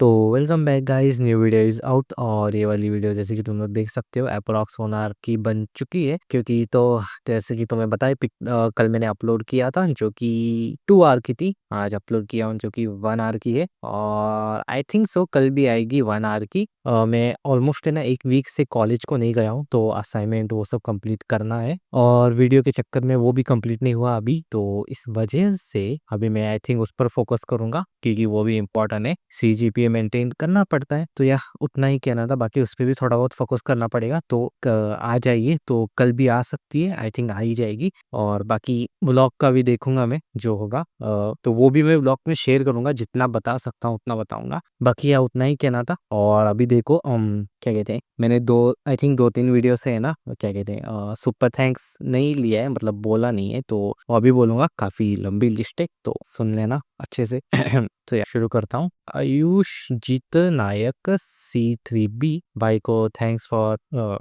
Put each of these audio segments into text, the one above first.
तो welcome back guys, new video is out. और ये वाली वीडियो जैसे कि तुम लोग देख सकते हो अप्रॉक्स 1 आवर की बन चुकी है, क्योंकि तो जैसे कि तुम्हें बताया कल मैंने अपलोड किया था जो कि 2 आवर की थी। आज अपलोड किया हूँ जो कि 1 आवर की है, और आई थिंक सो कल भी आएगी 1 आवर की। मैं ऑलमोस्ट है ना 1 वीक से कॉलेज को नहीं गया हूँ, तो असाइनमेंट वो सब कंप्लीट करना है और वीडियो के चक्कर में वो भी कंप्लीट नहीं हुआ अभी। तो इस वजह से अभी मैं आई थिंक उस पर फोकस करूंगा, क्योंकि वो भी इम्पोर्टेंट है। CGPA मेंटेन करना पड़ता है, तो यह उतना ही कहना था। बाकी उस पर भी थोड़ा बहुत फोकस करना पड़ेगा। तो आ जाइए, तो कल भी आ सकती है, आई थिंक आ ही जाएगी। और बाकी ब्लॉग का भी देखूंगा मैं, जो होगा तो वो भी मैं ब्लॉग में शेयर करूंगा। जितना बता सकता हूँ उतना बताऊंगा। बाकी यह उतना ही कहना था। और अभी देखो क्या कहते हैं, मैंने आई थिंक 2-3 वीडियो से है ना, क्या कहते हैं, सुपर थैंक्स नहीं लिया है, मतलब बोला नहीं है। तो वो अभी बोलूंगा। काफी लंबी लिस्ट है, तो सुन लेना अच्छे से। तो या शुरू करता हूँ। आयुष जीत नायक C3B भाई को thanks for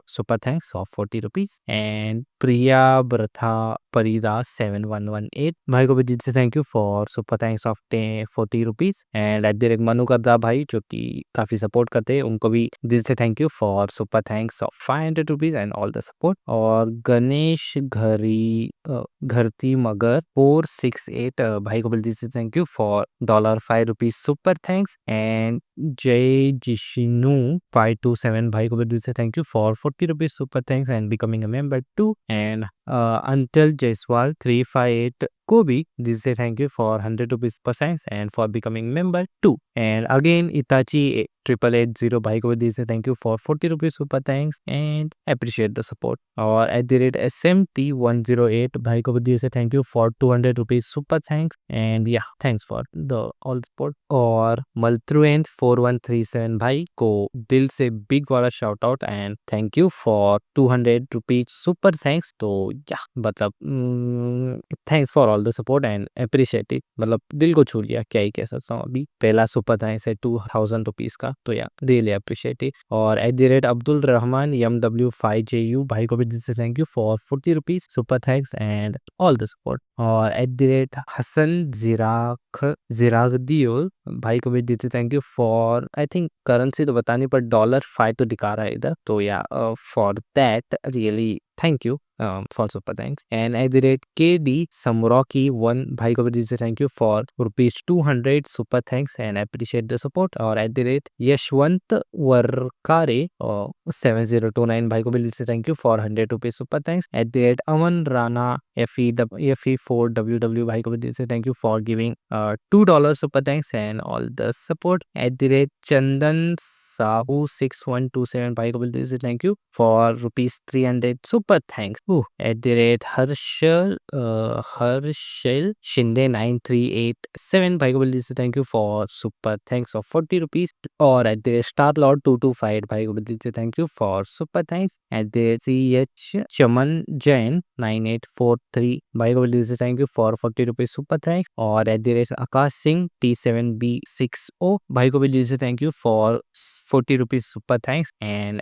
super thanks of 40 rupees. And Priya ब्रथा परिदास 7118 भाई को भी दिल से thank you for super thanks of 40 rupees. And at the मनु करदा भाई, जो कि काफी सपोर्ट करते हैं, उनको भी दिल से thank you for super thanks of 500 rupees and all the support. और गणेश घरती मगर 468 भाई को भी दिल से thank you for $5 super thanks. And Jay जिशिनु 527 भाई को भी दिल से thank you for 40 rupees super thanks and becoming a member too. And अंटल जयसवाल 358 को भी दिल से thank you for 100 rupees super thanks and for becoming member too. And again Itachi 8880 भाई को भी दिल से thank you for 40 rupees super thanks and appreciate the support. और @SMT108 भाई को भी दिल से thank you for 200 rupees super thanks and या thanks for the all support. और मल्ट्रुएंट 4137 भाई को दिल से बिग वाला shout out and thank you for 200 rupees super thanks. तो या मतलब thanks for all the support and appreciate it, मतलब दिल को छू लिया, क्या ही कह सकता हूँ। अभी पहला सुपर थैंक्स है 2000 रुपीज का, तो या रियली अप्रिशिएट इट। और @अब्दुल रहमान MW5JU भाई को भी दिल से thank you for 40 rupees super thanks and all the support. और @हसन जिरागदियोल भाई को भी दिल से thank you for, I think currency तो बतानी पर $5 तो दिखा रहा है इधर, तो या for that really thank you for super thanks. And @KD Samroki 1 भाई को भी दिल से thank you for ₹200 super thanks and appreciate the support. और @यशवंत वरकारे 7029 भाई को भी दिल से thank you for 100 rupees super thanks. @Aman Rana FE4WW भाई को भी दिल से thank you for giving $2 super thanks and all the support। @चंदन साहू 6127 भाई को भी दिल से thank you for ₹300 super thanks। Harshal Shinde 9387 भाई को भी दिल से thank you for super thanks of 40 rupees. और स्टार लॉर्ड 225 भाई को भी दिल से thank you for super thanks. CH चमन जैन 9843 भाई को भी दिल से thank you for 40 rupees super thanks. और आकाश सिंह T7B60 भाई को भी दिल से thank you for 40 rupees super thanks. And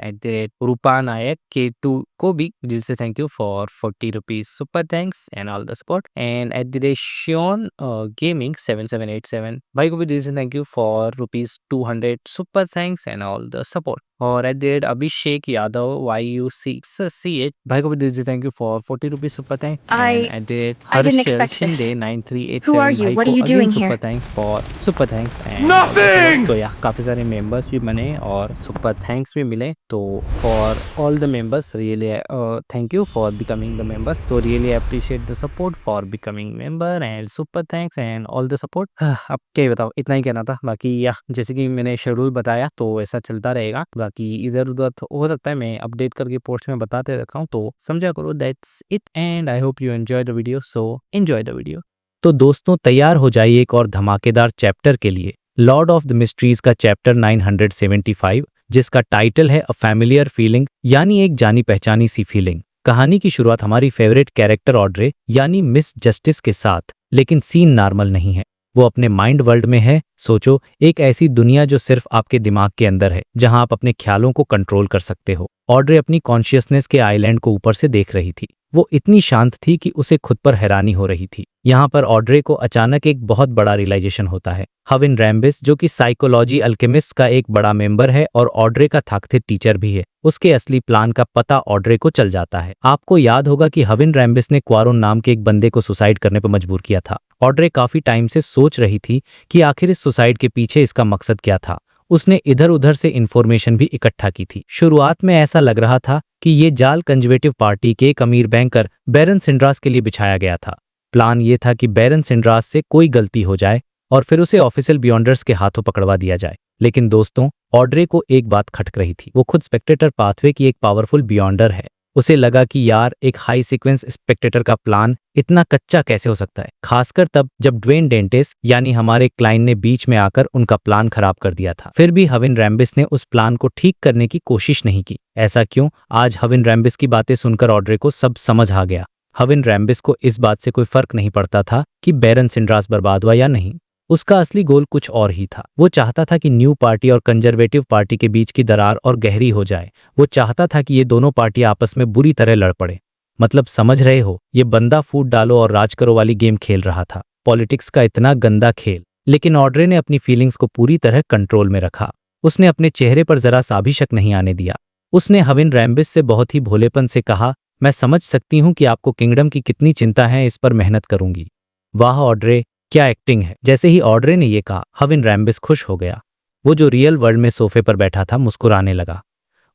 Rupa Nayak K2 को भी दिल से thank you for 40 rupees super thanks and all the support. And श्योन गेमिंग 7787 भाई को भी दिल से thank you for ₹200 super thanks and all the support. और अभिषेक यादव YU6CH भाई को भी दिल से thank you for 40 rupees super thanks. I and didn't Harshal expect this. Shinde Who are 9387 you? भाई What को are you again doing super here? Thanks for super thanks and Nothing! तो या काफी सारे मेंबर्स भी बने और सुपर थैंक्स भी मिले। तो for all the members really thank you for becoming the members. तो really appreciate the support for becoming member and super thanks and all the support. अब क्या ही बताओ, इतना ही कहना था। बाकी या जैसे कि मैंने शेड्यूल बताया तो ऐसा चलता रहेगा। बाकी इधर उधर हो सकता है मैं अपडेट करके पोस्ट में बताते रखा हूँ, तो समझा करो। That's it and I hope you enjoy the video, so enjoy the video. तो दोस्तों तैयार हो जाइए एक और धमाकेदार चैप्टर के लिए। लॉर्ड ऑफ द मिस्ट्रीज का चैप्टर 975, जिसका टाइटल है अ फैमिलियर फीलिंग, यानी एक जानी पहचानी सी फीलिंग। कहानी की शुरुआत हमारी फेवरेट कैरेक्टर ऑड्रे यानी मिस जस्टिस के साथ, लेकिन सीन नॉर्मल नहीं है। वो अपने माइंड वर्ल्ड में है। सोचो, एक ऐसी दुनिया जो सिर्फ आपके दिमाग के अंदर है, जहां आप अपने ख्यालों को कंट्रोल कर सकते हो। ऑड्रे अपनी कॉन्शियसनेस के आइलैंड को ऊपर से देख रही थी। वो इतनी शांत थी कि उसे खुद पर हैरानी हो रही थी। यहाँ पर ऑड्रे को अचानक एक बहुत बड़ा रियलाइजेशन होता है। हविन रैम्बिस, जो कि साइकोलॉजी अल्केमिस्ट का एक बड़ा मेंबर है और ऑड्रे का थाकथित टीचर भी है, उसके असली प्लान का पता ऑड्रे को चल जाता है। आपको याद होगा कि हविन रैम्बिस ने क्वारोन नाम के एक बंदे को सुसाइड करने पर मजबूर किया था। ऑड्रे काफी टाइम से सोच रही थी कि आखिर इस सुसाइड के पीछे इसका मकसद क्या था। उसने इधर उधर से इंफॉर्मेशन भी इकट्ठा की थी। शुरुआत में ऐसा लग रहा था कि ये जाल कंजर्वेटिव पार्टी के एक अमीर बैंकर बैरन सिंड्रास के लिए बिछाया गया था। प्लान ये था कि बैरन सिंड्रास से कोई गलती हो जाए और फिर उसे ऑफिशियल बियॉन्डर्स के हाथों पकड़वा दिया जाए। लेकिन दोस्तों, ऑड्रे को एक बात खटक रही थी। वो खुद स्पेक्टेटर पाथवे की एक पावरफुल बियॉन्डर है। उसे लगा कि यार, एक हाई सीक्वेंस स्पेक्टेटर का प्लान इतना कच्चा कैसे हो सकता है, खासकर तब जब ड्वेन डेंटिस यानी हमारे क्लाइंट ने बीच में आकर उनका प्लान खराब कर दिया था। फिर भी हविन रैम्बिस ने उस प्लान को ठीक करने की कोशिश नहीं की। ऐसा क्यों? आज हविन रैम्बिस की बातें सुनकर ऑड्रे को सब समझ आ गया। हविन रैम्बिस को इस बात से कोई फर्क नहीं पड़ता था कि बैरन सिंड्रास बर्बाद हुआ या नहीं। उसका असली गोल कुछ और ही था। वो चाहता था कि न्यू पार्टी और कंजर्वेटिव पार्टी के बीच की दरार और गहरी हो जाए। वो चाहता था कि ये दोनों पार्टियां आपस में बुरी तरह लड़ पड़े। मतलब समझ रहे हो, ये बंदा फूट डालो और राज करो वाली गेम खेल रहा था। पॉलिटिक्स का इतना गंदा खेल। लेकिन ऑड्रे ने अपनी फीलिंग्स को पूरी तरह कंट्रोल में रखा। उसने अपने चेहरे पर जरा सा भी शक नहीं आने दिया। उसने हविन रैम्बिस से बहुत ही भोलेपन से कहा, मैं समझ सकती हूँ कि आपको किंगडम की कितनी चिंता है, इस पर मेहनत करूंगी। वाह ऑड्रे, क्या एक्टिंग है। जैसे ही ऑड्रे ने ये कहा, हविन रैम्बिस खुश हो गया। वो जो रियल वर्ल्ड में सोफे पर बैठा था मुस्कुराने लगा।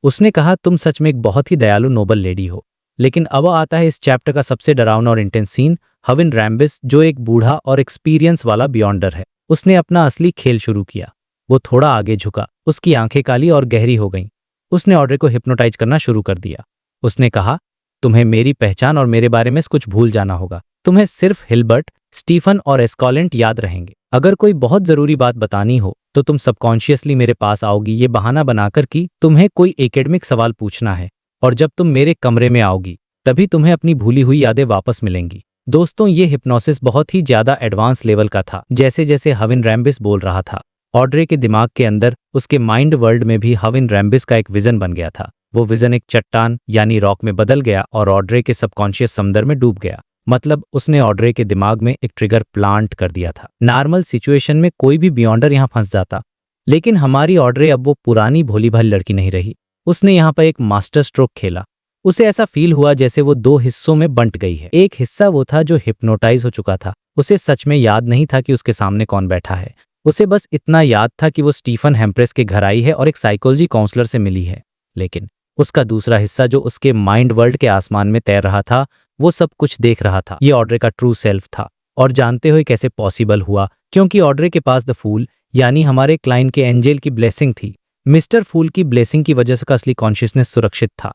उसने कहा, तुम सच में एक बहुत ही दयालु नोबल लेडी हो। लेकिन अब आता है इस चैप्टर का सबसे डरावना और इंटेंस सीन। हविन रैम्बिस, जो एक बूढ़ा और एक्सपीरियंस वाला बियॉन्डर है, उसने अपना असली खेल शुरू किया। वो थोड़ा आगे झुका, उसकी आंखें काली और गहरी हो गईं। उसने ऑड्रे को हिप्नोटाइज करना शुरू कर दिया। उसने कहा, तुम्हें मेरी पहचान और मेरे बारे में कुछ भूल जाना होगा। तुम्हें सिर्फ हिल्बर्ट, स्टीफन और एस्कॉलेंट याद रहेंगे। अगर कोई बहुत जरूरी बात बतानी हो तो तुम सबकॉन्शियसली मेरे पास आओगी, ये बहाना बनाकर कि तुम्हें कोई एकेडमिक सवाल पूछना है। और जब तुम मेरे कमरे में आओगी तभी तुम्हें अपनी भूली हुई यादें वापस मिलेंगी। दोस्तों, ये हिप्नोसिस बहुत ही ज्यादा एडवांस लेवल का था। जैसे जैसे हविन रैम्बिस बोल रहा था, ऑड्रे के दिमाग के अंदर, उसके माइंड वर्ल्ड में भी हविन रैम्बिस का एक विजन बन गया था। वो विजन एक चट्टान यानी रॉक में बदल गया और ऑड्रे के सबकॉन्शियस समंदर में डूब गया। मतलब उसने ऑड्रे के दिमाग में एक ट्रिगर प्लांट कर दिया था। नॉर्मल सिचुएशन में कोई भी बियॉन्डर यहाँ फंस जाता, लेकिन हमारी ऑड्रे अब वो पुरानी भोली भाली लड़की नहीं रही। उसने यहाँ पर एक मास्टर स्ट्रोक खेला। उसे ऐसा फील हुआ जैसे वो दो हिस्सों में बंट गई है। एक हिस्सा वो था जो हिप्नोटाइज हो चुका था। उसे सच में याद नहीं था कि उसके सामने कौन बैठा है। उसे बस इतना याद था कि वो स्टीफन हेम्प्रेस के घर आई है और एक साइकोलॉजी काउंसलर से मिली है। लेकिन उसका दूसरा हिस्सा, जो उसके माइंड वर्ल्ड के आसमान में तैर रहा था, वो सब कुछ देख रहा था। ये ऑड्रे का ट्रू सेल्फ था। और जानते हो कैसे पॉसिबल हुआ? क्योंकि ऑड्रे के पास द फूल यानी हमारे क्लाइंट के एंजेल की ब्लेसिंग थी। मिस्टर फूल की ब्लेसिंग की वजह से का असली कॉन्शियसनेस सुरक्षित था।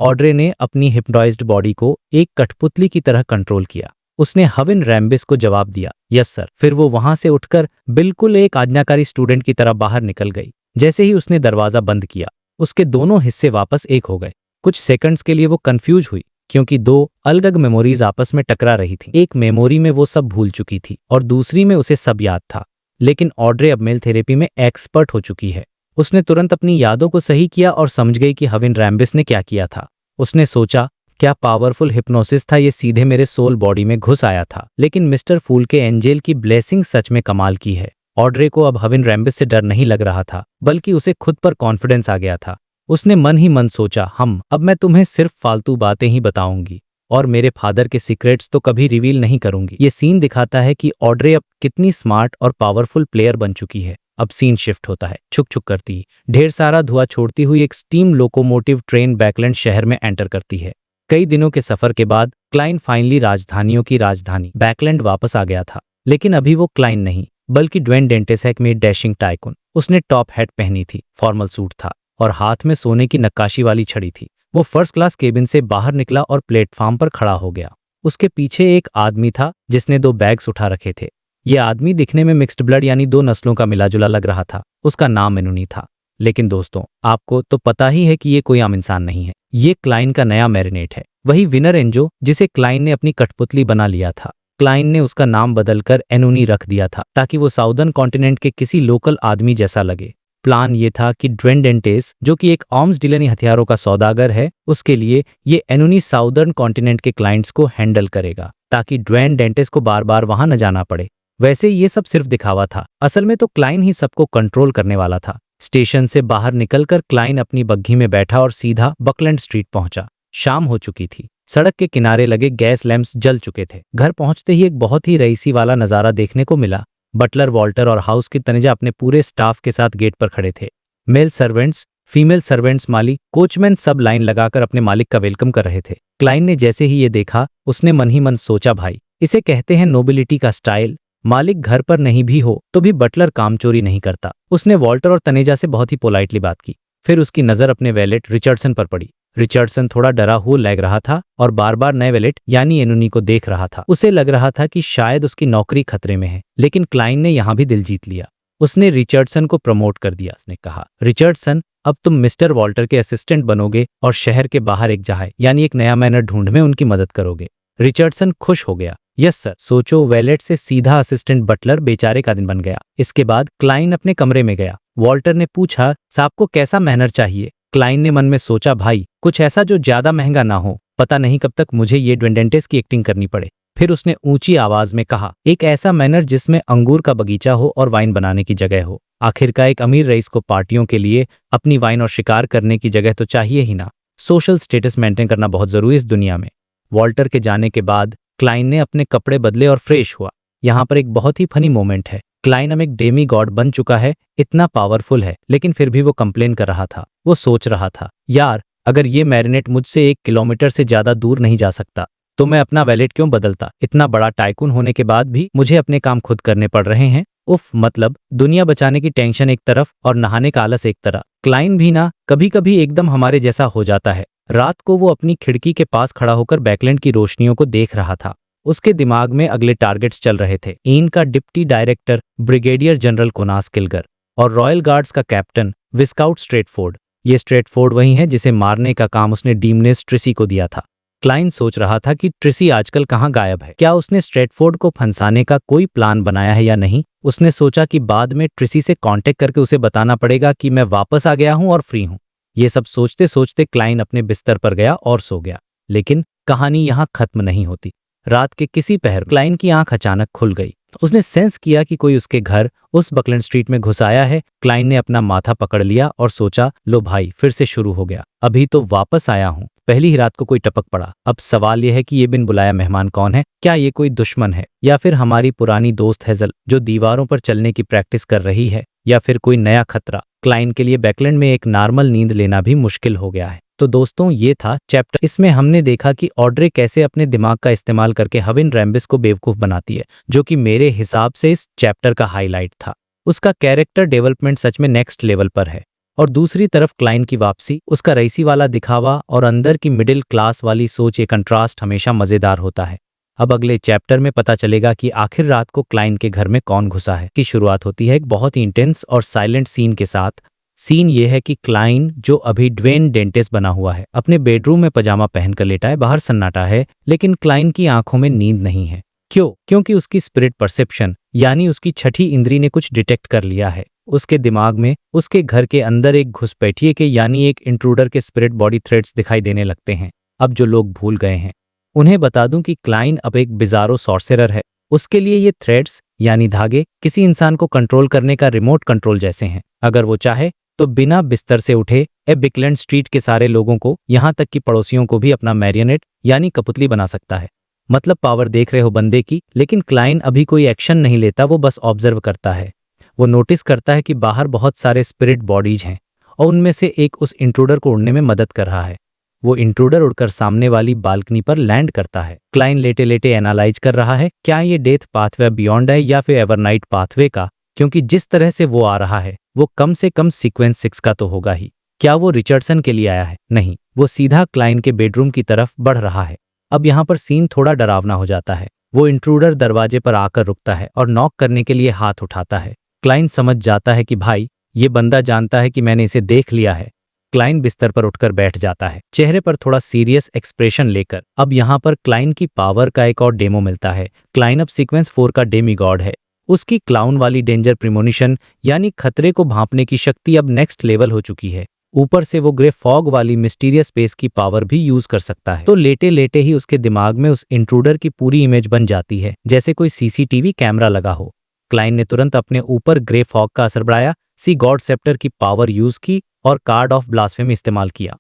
ऑड्रे ने अपनी हिप्नोटाइज्ड बॉडी को एक कठपुतली की तरह कंट्रोल किया। उसने हविन रैम्बिस को जवाब दिया, यस सर। फिर वो वहां से उठकर बिल्कुल एक आज्ञाकारी स्टूडेंट की तरह बाहर निकल गई। जैसे ही उसने दरवाजा बंद किया, उसके दोनों हिस्से वापस एक हो गए। कुछ सेकंड्स के लिए वो कंफ्यूज हुई, क्योंकि दो अलग अलग मेमोरीज आपस में टकरा रही थी। एक मेमोरी में वो सब भूल चुकी थी और दूसरी में उसे सब याद था। लेकिन ऑड्रे अब मेल थेरेपी में एक्सपर्ट हो चुकी है। उसने तुरंत अपनी यादों को सही किया और समझ गई कि हविन रैम्बिस ने क्या किया था। उसने सोचा, क्या पावरफुल हिप्नोसिस था, ये सीधे मेरे सोल बॉडी में घुस आया था। लेकिन मिस्टर फूल के एंजेल की ब्लेसिंग सच में कमाल की है। ऑड्रे को अब हविन रैम्बिस से डर नहीं लग रहा था, बल्कि उसे खुद पर कॉन्फिडेंस आ गया था। उसने मन ही मन सोचा, अब मैं तुम्हें सिर्फ फालतू बातें ही बताऊंगी और मेरे फादर के सीक्रेट्स तो कभी रिवील नहीं करूंगी। ये सीन दिखाता है कि ऑड्रे अब कितनी स्मार्ट और पावरफुल प्लेयर बन चुकी है। अब सीन शिफ्ट होता है। छुक छुक करती, ढेर सारा धुआं छोड़ती हुई एक स्टीम लोकोमोटिव ट्रेन बैकलैंड शहर में एंटर करती है। कई दिनों के सफर के बाद क्लाइन फाइनली राजधानियों की राजधानी बैकलैंड वापस आ गया था। लेकिन अभी वो क्लाइन नहीं, बल्कि ड्वेन डेंटेसैक में डैशिंग टाइकून। उसने टॉप हैट पहनी थी, फॉर्मल सूट था और हाथ में सोने की नक्काशी वाली छड़ी थी। वो फर्स्ट क्लास केबिन से बाहर निकला और प्लेटफॉर्म पर खड़ा हो गया। उसके पीछे एक आदमी था जिसने दो बैग्स उठा रखे थे। ये आदमी दिखने में मिक्स्ड ब्लड यानी दो नस्लों का मिलाजुला लग रहा था। उसका नाम एनोनी था। लेकिन दोस्तों, आपको तो पता ही है कि ये कोई आम इंसान नहीं है। ये क्लाइन का नया मैरिनेट है, वही विनर एंजो जिसे क्लाइन ने अपनी कठपुतली बना लिया था। क्लाइन ने उसका नाम बदलकर एनोनी रख दिया था ताकि वो साउदर्न कॉन्टिनेंट के किसी लोकल आदमी जैसा लगे। प्लान ये था कि ड्वेन डेंटेस, जो कि एक आर्म्स डीलर हथियारों का सौदागर है, उसके लिए ये एनोनी साउदर्न कॉन्टिनेंट के क्लाइंट्स को हैंडल करेगा ताकि ड्वेन डेंटेस को बार बार वहां न जाना पड़े। वैसे ये सब सिर्फ दिखावा था, असल में तो क्लाइन ही सबको कंट्रोल करने वाला था। स्टेशन से बाहर निकलकर क्लाइन अपनी बग्घी में बैठा और सीधा बकलैंड स्ट्रीट पहुंचा। शाम हो चुकी थी, सड़क के किनारे लगे गैस लैंप्स जल चुके थे। घर पहुंचते ही एक बहुत ही रईसी वाला नजारा देखने को मिला। बटलर वॉल्टर और हाउस की तनुजा अपने पूरे स्टाफ के साथ गेट पर खड़े थे। मेल सर्वेंट्स, फीमेल सर्वेंट्स, माली, कोचमैन सब लाइन लगाकर अपने मालिक का वेलकम कर रहे थे। क्लाइन ने जैसे ही ये देखा, उसने मन ही मन सोचा, भाई इसे कहते हैं नोबिलिटी का स्टाइल। मालिक घर पर नहीं भी हो तो भी बटलर कामचोरी नहीं करता। उसने वॉल्टर और तनेजा से बहुत ही पोलाइटली बात की। फिर उसकी नजर अपने वैलेट रिचर्डसन पर पड़ी। रिचर्डसन थोड़ा डरा हुआ लग रहा था और बार बार नए वैलेट यानी एनोनी को देख रहा था। उसे लग रहा था कि शायद उसकी नौकरी खतरे में है, लेकिन क्लाइन ने यहां भी दिल जीत लिया। उसने रिचर्डसन को प्रमोट कर दिया। उसने कहा, रिचर्डसन, अब तुम मिस्टर वॉल्टर के असिस्टेंट बनोगे और शहर के बाहर एक जहाज यानी एक नया मैनर ढूंढ में उनकी मदद करोगे। रिचर्डसन खुश हो गया। Yes sir. सोचो, वैलेट से सीधा असिस्टेंट बटलर बेचारे का दिन बन गया। इसके बाद क्लाइन अपने कमरे में गया। वॉल्टर ने पूछा, साहब को कैसा मैनर चाहिए? क्लाइन ने मन में सोचा, भाई कुछ ऐसा जो ज्यादा महंगा ना हो, पता नहीं कब तक मुझे ये ड्वेंडेंटेस की एक्टिंग करनी पड़े। फिर उसने ऊंची आवाज में कहा, एक ऐसा मैनर जिसमें अंगूर का बगीचा हो और वाइन बनाने की जगह हो। आखिर का एक अमीर रईस को पार्टियों के लिए अपनी वाइन और शिकार करने की जगह तो चाहिए ही ना। सोशल स्टेटस मेंटेन करना बहुत जरूरी इस दुनिया में। वॉल्टर के जाने के बाद क्लाइन ने अपने कपड़े बदले और फ्रेश हुआ। यहाँ पर एक बहुत ही फनी मोमेंट है। क्लाइन अब एक डेमी गॉड बन चुका है, इतना पावरफुल है, लेकिन फिर भी वो कंप्लेन कर रहा था। वो सोच रहा था, यार अगर ये मैरिनेट मुझसे 1 किलोमीटर से ज्यादा दूर नहीं जा सकता तो मैं अपना वैलेट क्यों बदलता। इतना बड़ा टाइकून होने के बाद भी मुझे अपने काम खुद करने पड़ रहे हैं। उफ, मतलब दुनिया बचाने की टेंशन एक तरफ और नहाने का आलस एक तरफ। क्लाइन भी ना कभी कभी एकदम हमारे जैसा हो जाता है। रात को वो अपनी खिड़की के पास खड़ा होकर बैकलैंड की रोशनियों को देख रहा था। उसके दिमाग में अगले टारगेट्स चल रहे थे। ईन का डिप्टी डायरेक्टर ब्रिगेडियर जनरल कोनास किलगर और रॉयल गार्ड्स का कैप्टन विस्काउट स्ट्रेटफोर्ड। ये स्ट्रेटफोर्ड वही है जिसे मारने का काम उसने डीमनेस ट्रिसी को दिया था। क्लाइन सोच रहा था कि ट्रिसी आजकल कहाँ गायब है। क्या उसने स्ट्रेटफोर्ड को फंसाने का कोई प्लान बनाया है या नहीं। उसने सोचा कि बाद में ट्रिसी से कांटेक्ट करके उसे बताना पड़ेगा कि मैं वापस आ गया हूं और फ्री हूं। ये सब सोचते सोचते क्लाइन अपने बिस्तर पर गया और सो गया। लेकिन कहानी यहाँ खत्म नहीं होती। रात के किसी पहर क्लाइन की आंख अचानक खुल गई। उसने सेंस किया कि कोई उसके घर उस बकलैंड स्ट्रीट में घुस आया है। क्लाइन ने अपना माथा पकड़ लिया और सोचा, लो भाई फिर से शुरू हो गया। अभी तो वापस आया हूं, पहली ही रात को कोई टपक पड़ा। अब सवाल यह है कि ये बिन बुलाया मेहमान कौन है। क्या ये कोई दुश्मन है या फिर हमारी पुरानी दोस्त हेजल जो दीवारों पर चलने की प्रैक्टिस कर रही है, या फिर कोई नया खतरा। क्लाइन के लिए बैकलैंड में एक नॉर्मल नींद लेना भी मुश्किल हो गया है। तो दोस्तों ये था चैप्टर। इसमें हमने देखा कि ऑड्रे कैसे अपने दिमाग का इस्तेमाल करके हविन रैम्बिस को बेवकूफ बनाती है, जो कि मेरे हिसाब से इस चैप्टर का हाईलाइट था। उसका कैरेक्टर डेवलपमेंट सच में नेक्स्ट लेवल पर है। और दूसरी तरफ क्लाइन की वापसी, उसका रईसी वाला दिखावा और अंदर की मिडिल क्लास वाली सोच, ये कंट्रास्ट हमेशा मजेदार होता है। अब अगले चैप्टर में पता चलेगा कि आखिर रात को क्लाइन के घर में कौन घुसा है। की शुरुआत होती है एक बहुत ही इंटेंस और साइलेंट सीन के साथ। सीन ये है कि क्लाइन, जो अभी ड्वेन डेंटेस बना हुआ है, अपने बेडरूम में पजामा पहनकर लेटा है। बाहर सन्नाटा है, लेकिन क्लाइन की आंखों में नींद नहीं है। क्यों? क्योंकि उसकी स्पिरिट परसेप्शन यानी उसकी छठी इंद्री ने कुछ डिटेक्ट कर लिया है। उसके दिमाग में उसके घर के अंदर एक घुसपैठिए के यानी एक इंट्रूडर के स्पिरिट बॉडी थ्रेड्स दिखाई देने लगते हैं। अब जो लोग भूल गए हैं उन्हें बता दूं कि क्लाइन अब एक बिजारो सॉर्सेरर है। उसके लिए ये थ्रेड्स यानी धागे किसी इंसान को कंट्रोल करने का रिमोट कंट्रोल जैसे हैं। अगर वो चाहे तो बिना बिस्तर से उठे बिकलैंड स्ट्रीट के सारे लोगों को, यहां तक कि पड़ोसियों को भी अपना मैरियनेट यानी कपुतली बना सकता है। मतलब पावर देख रहे हो बंदे की। लेकिन क्लाइन अभी कोई एक्शन नहीं लेता, वो बस ऑब्जर्व करता है। वो नोटिस करता है कि बाहर बहुत सारे स्पिरिट बॉडीज हैं और उनमें से एक उस इंट्रूडर को उड़ने में मदद कर रहा है। वो इंट्रूडर उड़कर सामने वाली बालकनी पर लैंड करता है। क्लाइन लेटे लेटे एनालाइज कर रहा है, क्या ये डेथ पाथवे बियॉन्ड है या फिर एवरनाइट पाथवे का, क्योंकि जिस तरह से वो आ रहा है वो कम से कम सीक्वेंस 6 का तो होगा ही। क्या वो रिचर्डसन के लिए आया है? नहीं, वो सीधा क्लाइन के बेडरूम की तरफ बढ़ रहा है। अब यहाँ पर सीन थोड़ा डरावना हो जाता है। वो इंट्रूडर दरवाजे पर आकर रुकता है और नॉक करने के लिए हाथ उठाता है। क्लाइन समझ जाता है कि भाई ये बंदा जानता है कि मैंने इसे देख लिया है। क्लाइन बिस्तर पर उठकर बैठ जाता है, चेहरे पर थोड़ा सीरियस एक्सप्रेशन लेकर। अब यहाँ पर क्लाइन की पावर का एक और डेमो मिलता है। क्लाइन अब सीक्वेंस 4 का डेमी गॉड है। उसकी क्लाउन वाली डेंजर प्रिमोनिशन यानी खतरे को भांपने की शक्ति अब नेक्स्ट लेवल हो चुकी है। ऊपर से वो ग्रे फॉग वाली मिस्टीरियस स्पेस की पावर भी यूज कर सकता है। तो लेटे लेटे ही उसके दिमाग में उस इंट्रूडर की पूरी इमेज बन जाती है, जैसे कोई सीसीटीवी कैमरा लगा हो। क्लाइन ने तुरंत अपने ऊपर ग्रे फॉग का असर बढ़ाया, सी गॉड सेप्टर की पावर यूज की और कार्ड ऑफ ब्लास्फेमी इस्तेमाल किया।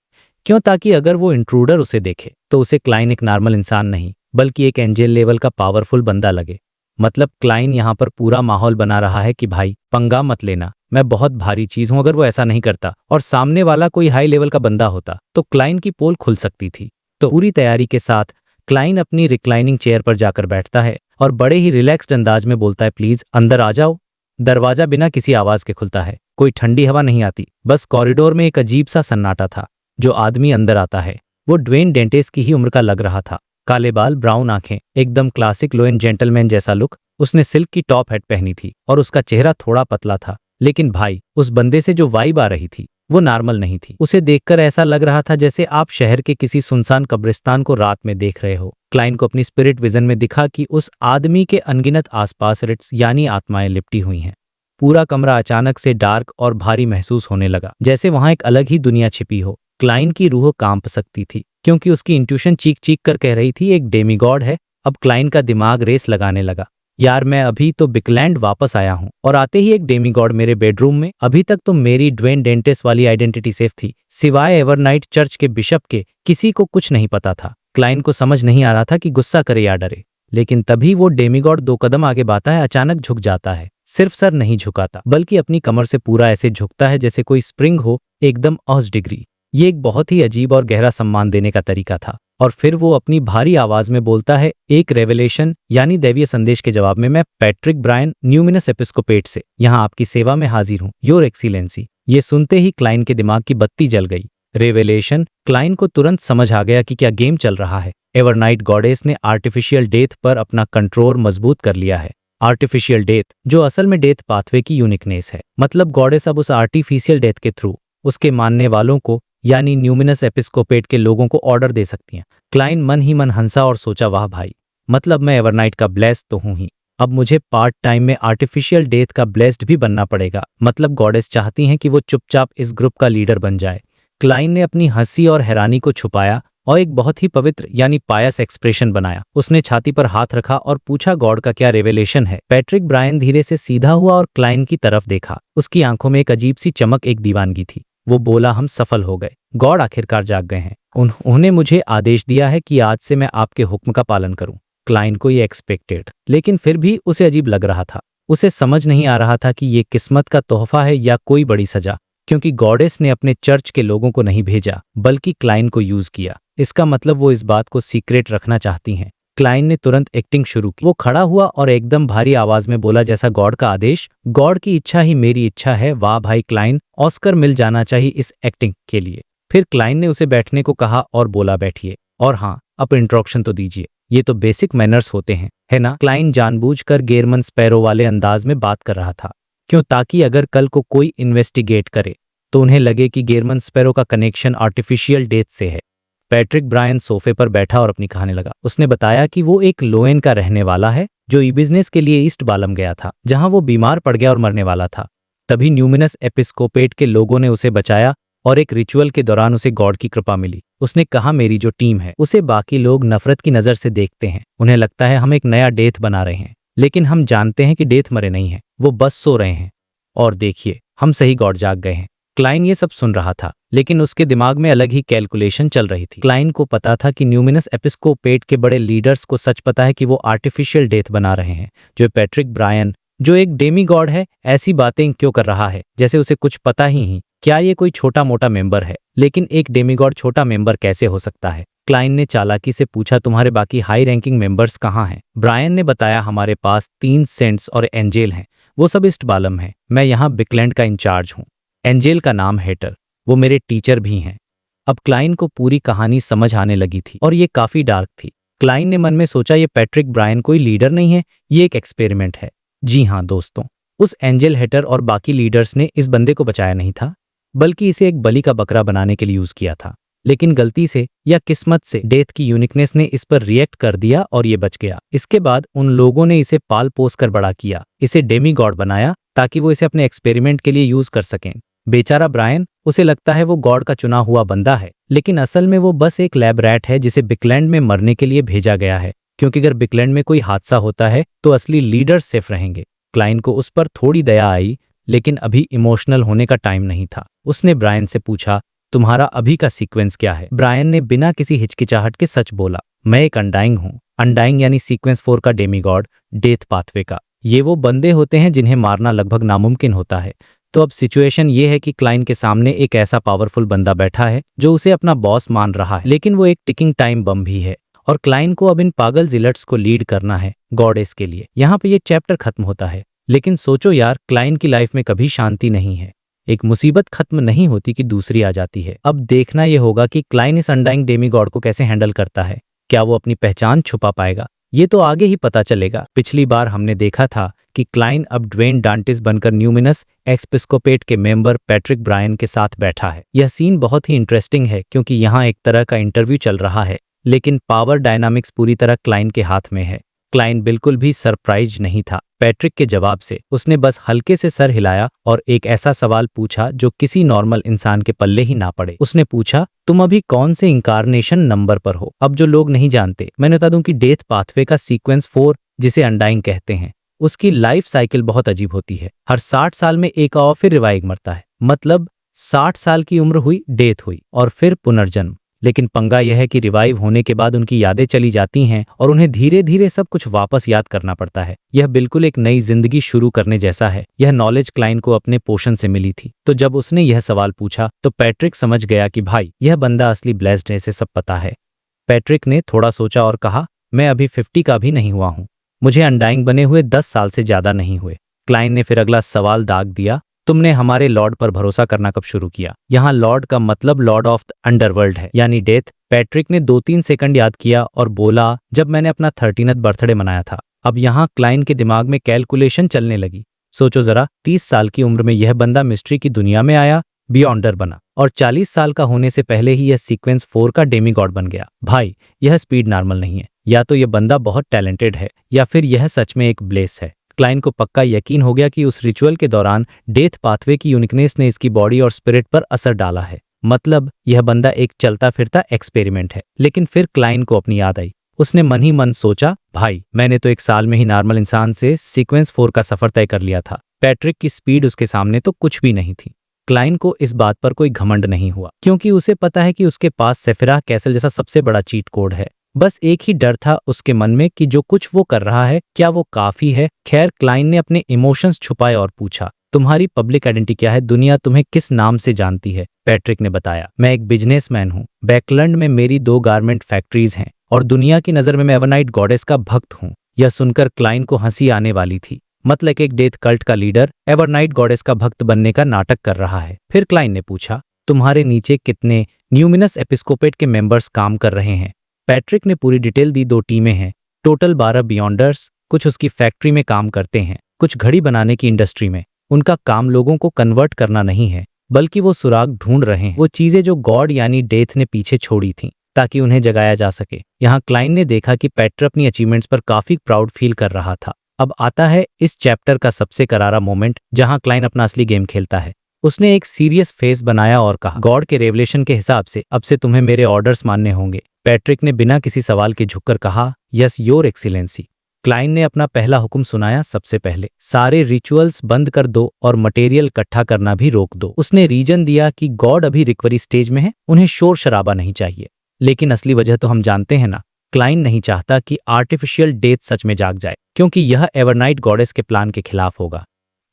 क्यों? ताकि अगर वो इंट्रूडर उसे देखे तो उसे क्लाइन एक नॉर्मल इंसान नहीं बल्कि एक एंजल लेवल का पावरफुल बंदा लगे। मतलब क्लाइन यहाँ पर पूरा माहौल बना रहा है कि भाई पंगा मत लेना, मैं बहुत भारी चीज हूं। अगर वो ऐसा नहीं करता और सामने वाला कोई हाई लेवल का बंदा होता तो क्लाइन की पोल खुल सकती थी। तो पूरी तैयारी के साथ क्लाइन अपनी रिक्लाइनिंग चेयर पर जाकर बैठता है और बड़े ही रिलैक्स्ड अंदाज में बोलता है, प्लीज अंदर आ जाओ। दरवाजा बिना किसी आवाज के खुलता है, कोई ठंडी हवा नहीं आती, बस कॉरिडोर में एक अजीब सा सन्नाटा था। जो आदमी अंदर आता है वो ड्वेन डेंटेस की ही उम्र का लग रहा था। काले बाल, ब्राउन आंखें, एकदम क्लासिक लो एंड जेंटलमैन जैसा लुक। उसने सिल्क की टॉप हैट पहनी थी और उसका चेहरा थोड़ा पतला था, लेकिन भाई उस बंदे से जो वाइब आ रही थी वो नॉर्मल नहीं थी। उसे देखकर ऐसा लग रहा था जैसे आप शहर के किसी सुनसान कब्रिस्तान को रात में देख रहे हो। क्लाइन को अपनी स्पिरिट विजन में दिखा कि उस आदमी के अनगिनत आसपास रिट्स यानी आत्माएं लिपटी हुई हैं। पूरा कमरा अचानक से डार्क और भारी महसूस होने लगा, जैसे वहां एक अलग ही दुनिया छिपी हो। क्लाइन की रूह कांप सकती थी क्योंकि उसकी इंट्यूशन चीख चीख कर कह रही थी एक डेमीगॉड है। अब क्लाइन का दिमाग रेस लगाने लगा, यार मैं अभी तो बिकलैंड वापस आया हूं और आते ही एक डेमीगॉड मेरे बेडरूम में। अभी तक तो मेरी ड्वेन डेंटेस वाली आइडेंटिटी सेफ थी, सिवाय एवरनाइट चर्च के बिशप के किसी को कुछ नहीं पता था। क्लाइन को समझ नहीं आ रहा था कि गुस्सा करे या डरे, लेकिन तभी वो डेमीगॉड 2 कदम आगे बढ़ता है, अचानक झुक जाता है। सिर्फ सर नहीं झुकाता बल्कि अपनी कमर से पूरा ऐसे झुकता है जैसे कोई स्प्रिंग हो, एकदम 80 डिग्री। ये एक बहुत ही अजीब और गहरा सम्मान देने का तरीका था। और फिर वो अपनी भारी आवाज में बोलता है, एक रेवलेशन यानी दैवीय संदेश के जवाब में, मैं पैट्रिक ब्रायन न्यूमिनस एपिस्कोपेट से यहाँ आपकी सेवा में हाजिर हूँ, योर एक्सीलेंसी। ये सुनते ही क्लाइन के दिमाग की बत्ती जल गई। रेवलेशन! क्लाइन को तुरंत समझ आ गया कि क्या गेम चल रहा है। एवरनाइट गॉडेस ने आर्टिफिशियल डेथ पर अपना कंट्रोल मजबूत कर लिया है। आर्टिफिशियल डेथ जो असल में डेथ पाथवे की यूनिकनेस है। मतलब गॉडेस अब उस आर्टिफिशियल डेथ के थ्रू उसके मानने वालों को यानी न्यूमिनस एपिस्कोपेट के लोगों को ऑर्डर दे सकती हैं। क्लाइन मन ही मन हंसा और सोचा, वाह भाई, मतलब मैं एवरनाइट का ब्लेस्ड तो हूं ही, अब मुझे पार्ट टाइम में आर्टिफिशियल डेथ का ब्लेस्ड भी बनना पड़ेगा। मतलब गॉडेस चाहती हैं कि वो चुपचाप इस ग्रुप का लीडर बन जाए। क्लाइन ने अपनी हंसी और हैरानी को छुपाया और एक बहुत ही पवित्र यानी पायस एक्सप्रेशन बनाया। उसने छाती पर हाथ रखा और पूछा, गॉड का क्या रेवलेशन है? पैट्रिक ब्रायन धीरे से सीधा हुआ और क्लाइन की तरफ देखा। उसकी आंखों में एक अजीब सी चमक, एक दीवानगी थी। वो बोला, हम सफल हो गए। गॉड आखिरकार जाग गए हैं। उन्होंने मुझे आदेश दिया है कि आज से मैं आपके हुक्म का पालन करूं। क्लाइन को ये एक्सपेक्टेड, लेकिन फिर भी उसे अजीब लग रहा था। उसे समझ नहीं आ रहा था कि ये किस्मत का तोहफा है या कोई बड़ी सजा, क्योंकि गॉडेस ने अपने चर्च के लोगों को नहीं भेजा बल्कि क्लाइन को यूज किया। इसका मतलब वो इस बात को सीक्रेट रखना चाहती हैं। क्लाइन ने तुरंत एक्टिंग शुरू की। वो खड़ा हुआ और एकदम भारी आवाज में बोला, जैसा गॉड का आदेश, गॉड की इच्छा ही मेरी इच्छा है। वाह भाई क्लाइन, ऑस्कर मिल जाना चाहिए इस एक्टिंग के लिए। फिर क्लाइन ने उसे बैठने को कहा और बोला, बैठिए, और हाँ, अब इंट्रोडक्शन तो दीजिए, ये तो बेसिक मैनर्स होते हैं, है ना? क्लाइन जानबूझकर गेरमन स्पैरो वाले अंदाज में बात कर रहा था। क्यों? ताकि अगर कल को कोई इन्वेस्टिगेट करे तो उन्हें लगे कि गेरमन स्पैरो का कनेक्शन आर्टिफिशियल डेथ से है। पैट्रिक ब्रायन सोफे पर बैठा और अपनी कहानी लगा। उसने बताया कि वो एक लोएन का रहने वाला है जो ई बिजनेस के लिए ईस्ट बालम गया था, जहां वो बीमार पड़ गया और मरने वाला था। तभी न्यूमिनस एपिस्कोपेट के लोगों ने उसे बचाया और एक रिचुअल के दौरान उसे गॉड की कृपा मिली। उसने कहा, मेरी जो टीम है उसे बाकी लोग नफरत की नजर से देखते हैं। उन्हें लगता है हम एक नया डेथ बना रहे हैं, लेकिन हम जानते हैं कि डेथ मरे नहीं है, वो बस सो रहे हैं। और देखिए, हम सही, गॉड जाग गए हैं। क्लाइन ये सब सुन रहा था, लेकिन उसके दिमाग में अलग ही कैलकुलेशन चल रही थी। क्लाइन को पता था कि न्यूमिनस एपिस्कोपेट के बड़े लीडर्स को सच पता है कि वो आर्टिफिशियल डेथ बना रहे हैं। जो पैट्रिक ब्रायन, जो एक डेमीगॉड है, ऐसी बातें क्यों कर रहा है जैसे उसे कुछ पता ही। क्या ये कोई छोटा मोटा मेंबर है? लेकिन एक डेमीगॉड छोटा मेंबर कैसे हो सकता है? क्लाइन ने चालाकी से पूछा, तुम्हारे बाकी हाई रैंकिंग मेंबर्स कहाँ हैं? ब्रायन ने बताया, हमारे पास 3 सेंट्स और एंजेल हैं, वो सब ईस्ट बालम हैं। मैं यहाँ बिकलैंड का इंचार्ज हूँ। एंजेल का नाम हेटर, वो मेरे टीचर भी हैं। अब क्लाइन को पूरी कहानी समझ आने लगी थी और ये काफी डार्क थी। क्लाइन ने मन में सोचा, ये पैट्रिक ब्रायन कोई लीडर नहीं है, ये एक एक्सपेरिमेंट है। जी हाँ दोस्तों, उस एंजेल हेटर और बाकी लीडर्स ने इस बंदे को बचाया नहीं था, बल्कि इसे एक बलि का बकरा बनाने के लिए यूज किया था। लेकिन गलती से या किस्मत से डेथ की यूनिकनेस ने इस पर रिएक्ट कर दिया और ये बच गया। इसके बाद उन लोगों ने इसे पाल पोस कर बड़ा किया, इसे डेमी गॉड बनाया ताकि वो इसे अपने एक्सपेरिमेंट के लिए यूज कर सकें। बेचारा ब्रायन, उसे लगता है वो गॉड का चुना हुआ बंदा है, लेकिन असल में वो बस एक लैब रैट है जिसे बिकलैंड में मरने के लिए भेजा गया है, क्योंकि अगर बिकलैंड में कोई हादसा होता है तो असली लीडर्स सेफ रहेंगे। क्लाइन को उस पर थोड़ी दया आई, लेकिन अभी इमोशनल होने का टाइम नहीं था। उसने ब्रायन से पूछा, तुम्हारा अभी का सीक्वेंस क्या है? ब्रायन ने बिना किसी हिचकिचाहट के सच बोला, मैं एक अनडाइंग हूँ। अनडाइंग यानी सीक्वेंस 4 का डेमीगॉड, डेथ पाथवे का। ये वो बंदे होते हैं जिन्हें मारना लगभग नामुमकिन होता है। तो अब सिचुएशन ये है कि क्लाइन के सामने एक ऐसा पावरफुल बंदा बैठा है जो उसे अपना बॉस मान रहा है, लेकिन वो एक टिकिंग टाइम बम भी है और क्लाइन को अब इन पागल जिलट्स को लीड करना है गॉडेस के लिए। यहाँ पे ये चैप्टर खत्म होता है, लेकिन सोचो यार, क्लाइन की लाइफ में कभी शांति नहीं है। एक मुसीबत खत्म नहीं होती कि दूसरी आ जाती है। अब देखना यह होगा कि क्लाइन इस अनडाइंग डेमीगॉड को कैसे हैंडल करता है। क्या वो अपनी पहचान छुपा पाएगा? ये तो आगे ही पता चलेगा। पिछली बार हमने देखा था कि क्लाइन अब ड्वेन डांटिस बनकर न्यूमिनस एक्सपिस्कोपेट के मेंबर पैट्रिक ब्रायन के साथ बैठा है। यह सीन बहुत ही इंटरेस्टिंग है क्योंकि यहाँ एक तरह का इंटरव्यू चल रहा है, लेकिन पावर डायनामिक्स पूरी तरह क्लाइन के हाथ में है। क्लाइन बिल्कुल भी सरप्राइज नहीं था पैट्रिक के जवाब से। उसने बस हल्के से सर हिलाया और एक ऐसा सवाल पूछा जो किसी नॉर्मल इंसान के पल्ले ही ना पड़े। उसने पूछा, तुम अभी कौन से इंकारनेशन नंबर पर हो? अब जो लोग नहीं जानते, मैं बता दूं कि डेथ पाथवे का सीक्वेंस 4, जिसे अनडाइंग कहते हैं, उसकी लाइफ साइकिल बहुत अजीब होती है। हर 60 साल में एक और फिर रिवाइव मरता है। मतलब 60 साल की उम्र हुई, डेथ हुई और फिर पुनर्जन्म। लेकिन पंगा यह है कि रिवाइव होने के बाद उनकी यादें चली जाती हैं और उन्हें धीरे धीरे सब कुछ वापस याद करना पड़ता है। यह बिल्कुल एक नई जिंदगी शुरू करने जैसा है। यह नॉलेज क्लाइन को अपने पोषण से मिली थी। तो जब उसने यह सवाल पूछा तो पैट्रिक समझ गया कि भाई, यह बंदा असली ब्लेस्ड है, इसे सब पता है। पैट्रिक ने थोड़ा सोचा और कहा, मैं अभी 50 का भी नहीं हुआ हूँ। मुझे अनडाइंग बने हुए 10 साल से ज्यादा नहीं हुए। क्लाइन ने फिर अगला सवाल दाग दिया, तुमने हमारे लॉर्ड पर भरोसा करना कब शुरू किया? यहाँ लॉर्ड का मतलब लॉर्ड ऑफ द अंडरवर्ल्ड है, यानी डेथ। पैट्रिक ने 2-3 सेकंड याद किया और बोला, जब मैंने अपना 13th बर्थडे मनाया था। अब यहाँ क्लाइन के दिमाग में कैलकुलेशन चलने लगी। सोचो जरा, 30 साल की उम्र में यह बंदा मिस्ट्री की दुनिया में आया, बियॉन्डर बना, और 40 साल का होने से पहले ही यह सीक्वेंस 4 का डेमीगॉड बन गया। भाई, यह स्पीड नॉर्मल नहीं है। या तो यह बंदा बहुत टैलेंटेड है या फिर यह सच में एक ब्लेस है। क्लाइन को पक्का यकीन हो गया कि उस रिचुअल के दौरान डेथ पाथवे की यूनिकनेस ने इसकी बॉडी और स्पिरिट पर असर डाला है। मतलब यह बंदा एक चलता फिरता एक्सपेरिमेंट है। लेकिन फिर क्लाइन को अपनी याद आई। उसने मन ही मन सोचा, भाई, मैंने तो एक साल में ही नॉर्मल इंसान से सीक्वेंस 4 का सफर तय कर लिया था। पैट्रिक की स्पीड उसके सामने तो कुछ भी नहीं थी। क्लाइन को इस बात पर कोई घमंड नहीं हुआ, क्योंकि उसे पता है कि उसके पास सेफिरा कैसल जैसा सबसे बड़ा चीट कोड है। बस एक ही डर था उसके मन में कि जो कुछ वो कर रहा है, क्या वो काफी है? खैर, क्लाइन ने अपने इमोशंस छुपाए और पूछा, तुम्हारी पब्लिक आइडेंटिटी क्या है? दुनिया तुम्हें किस नाम से जानती है? पैट्रिक ने बताया, मैं एक बिजनेसमैन हूँ। बैकलैंड में मेरी 2 गारमेंट फैक्ट्रीज हैं और दुनिया की नजर में मैं एवरनाइट गॉडेस का भक्त हूँ। यह सुनकर क्लाइन को हंसी आने वाली थी। मतलब एक डेथ कल्ट का लीडर एवरनाइट गॉडेस का भक्त बनने का नाटक कर रहा है। फिर क्लाइन ने पूछा, तुम्हारे नीचे कितने न्यूमिनस एपिस्कोपेट के मेंबर्स काम कर रहे हैं? पैट्रिक ने पूरी डिटेल दी। 2 टीमें हैं, टोटल 12 बियॉन्डर्स। कुछ उसकी फैक्ट्री में काम करते हैं, कुछ घड़ी बनाने की इंडस्ट्री में। उनका काम लोगों को कन्वर्ट करना नहीं है, बल्कि वो सुराग ढूंढ रहे हैं, वो चीजें जो गॉड यानी डेथ ने पीछे छोड़ी थीं, ताकि उन्हें जगाया जा सके। यहाँ क्लाइन ने देखा कि पैट्र अपनी अचीवमेंट्स पर काफी प्राउड फील कर रहा था। अब आता है इस चैप्टर का सबसे करारा मोमेंट, जहां क्लाइन अपना असली गेम खेलता है। उसने एक सीरियस फेस बनाया और कहा, गॉड के रेवलेशन के हिसाब से अब से तुम्हें मेरे ऑर्डर्स मानने होंगे। पैट्रिक ने बिना किसी सवाल के झुककर कहा, यस योर एक्सीलेंसी। क्लाइन ने अपना पहला हुक्म सुनाया, सबसे पहले सारे रिचुअल्स बंद कर दो और मटेरियल इकट्ठा करना भी रोक दो। उसने रीजन दिया कि गॉड अभी रिकवरी स्टेज में है, उन्हें शोर शराबा नहीं चाहिए। लेकिन असली वजह तो हम जानते हैं ना। क्लाइन नहीं चाहता कि आर्टिफिशियल डेथ सच में जाग जाए, क्योंकि यह एवरनाइट गॉडेस के प्लान के खिलाफ होगा।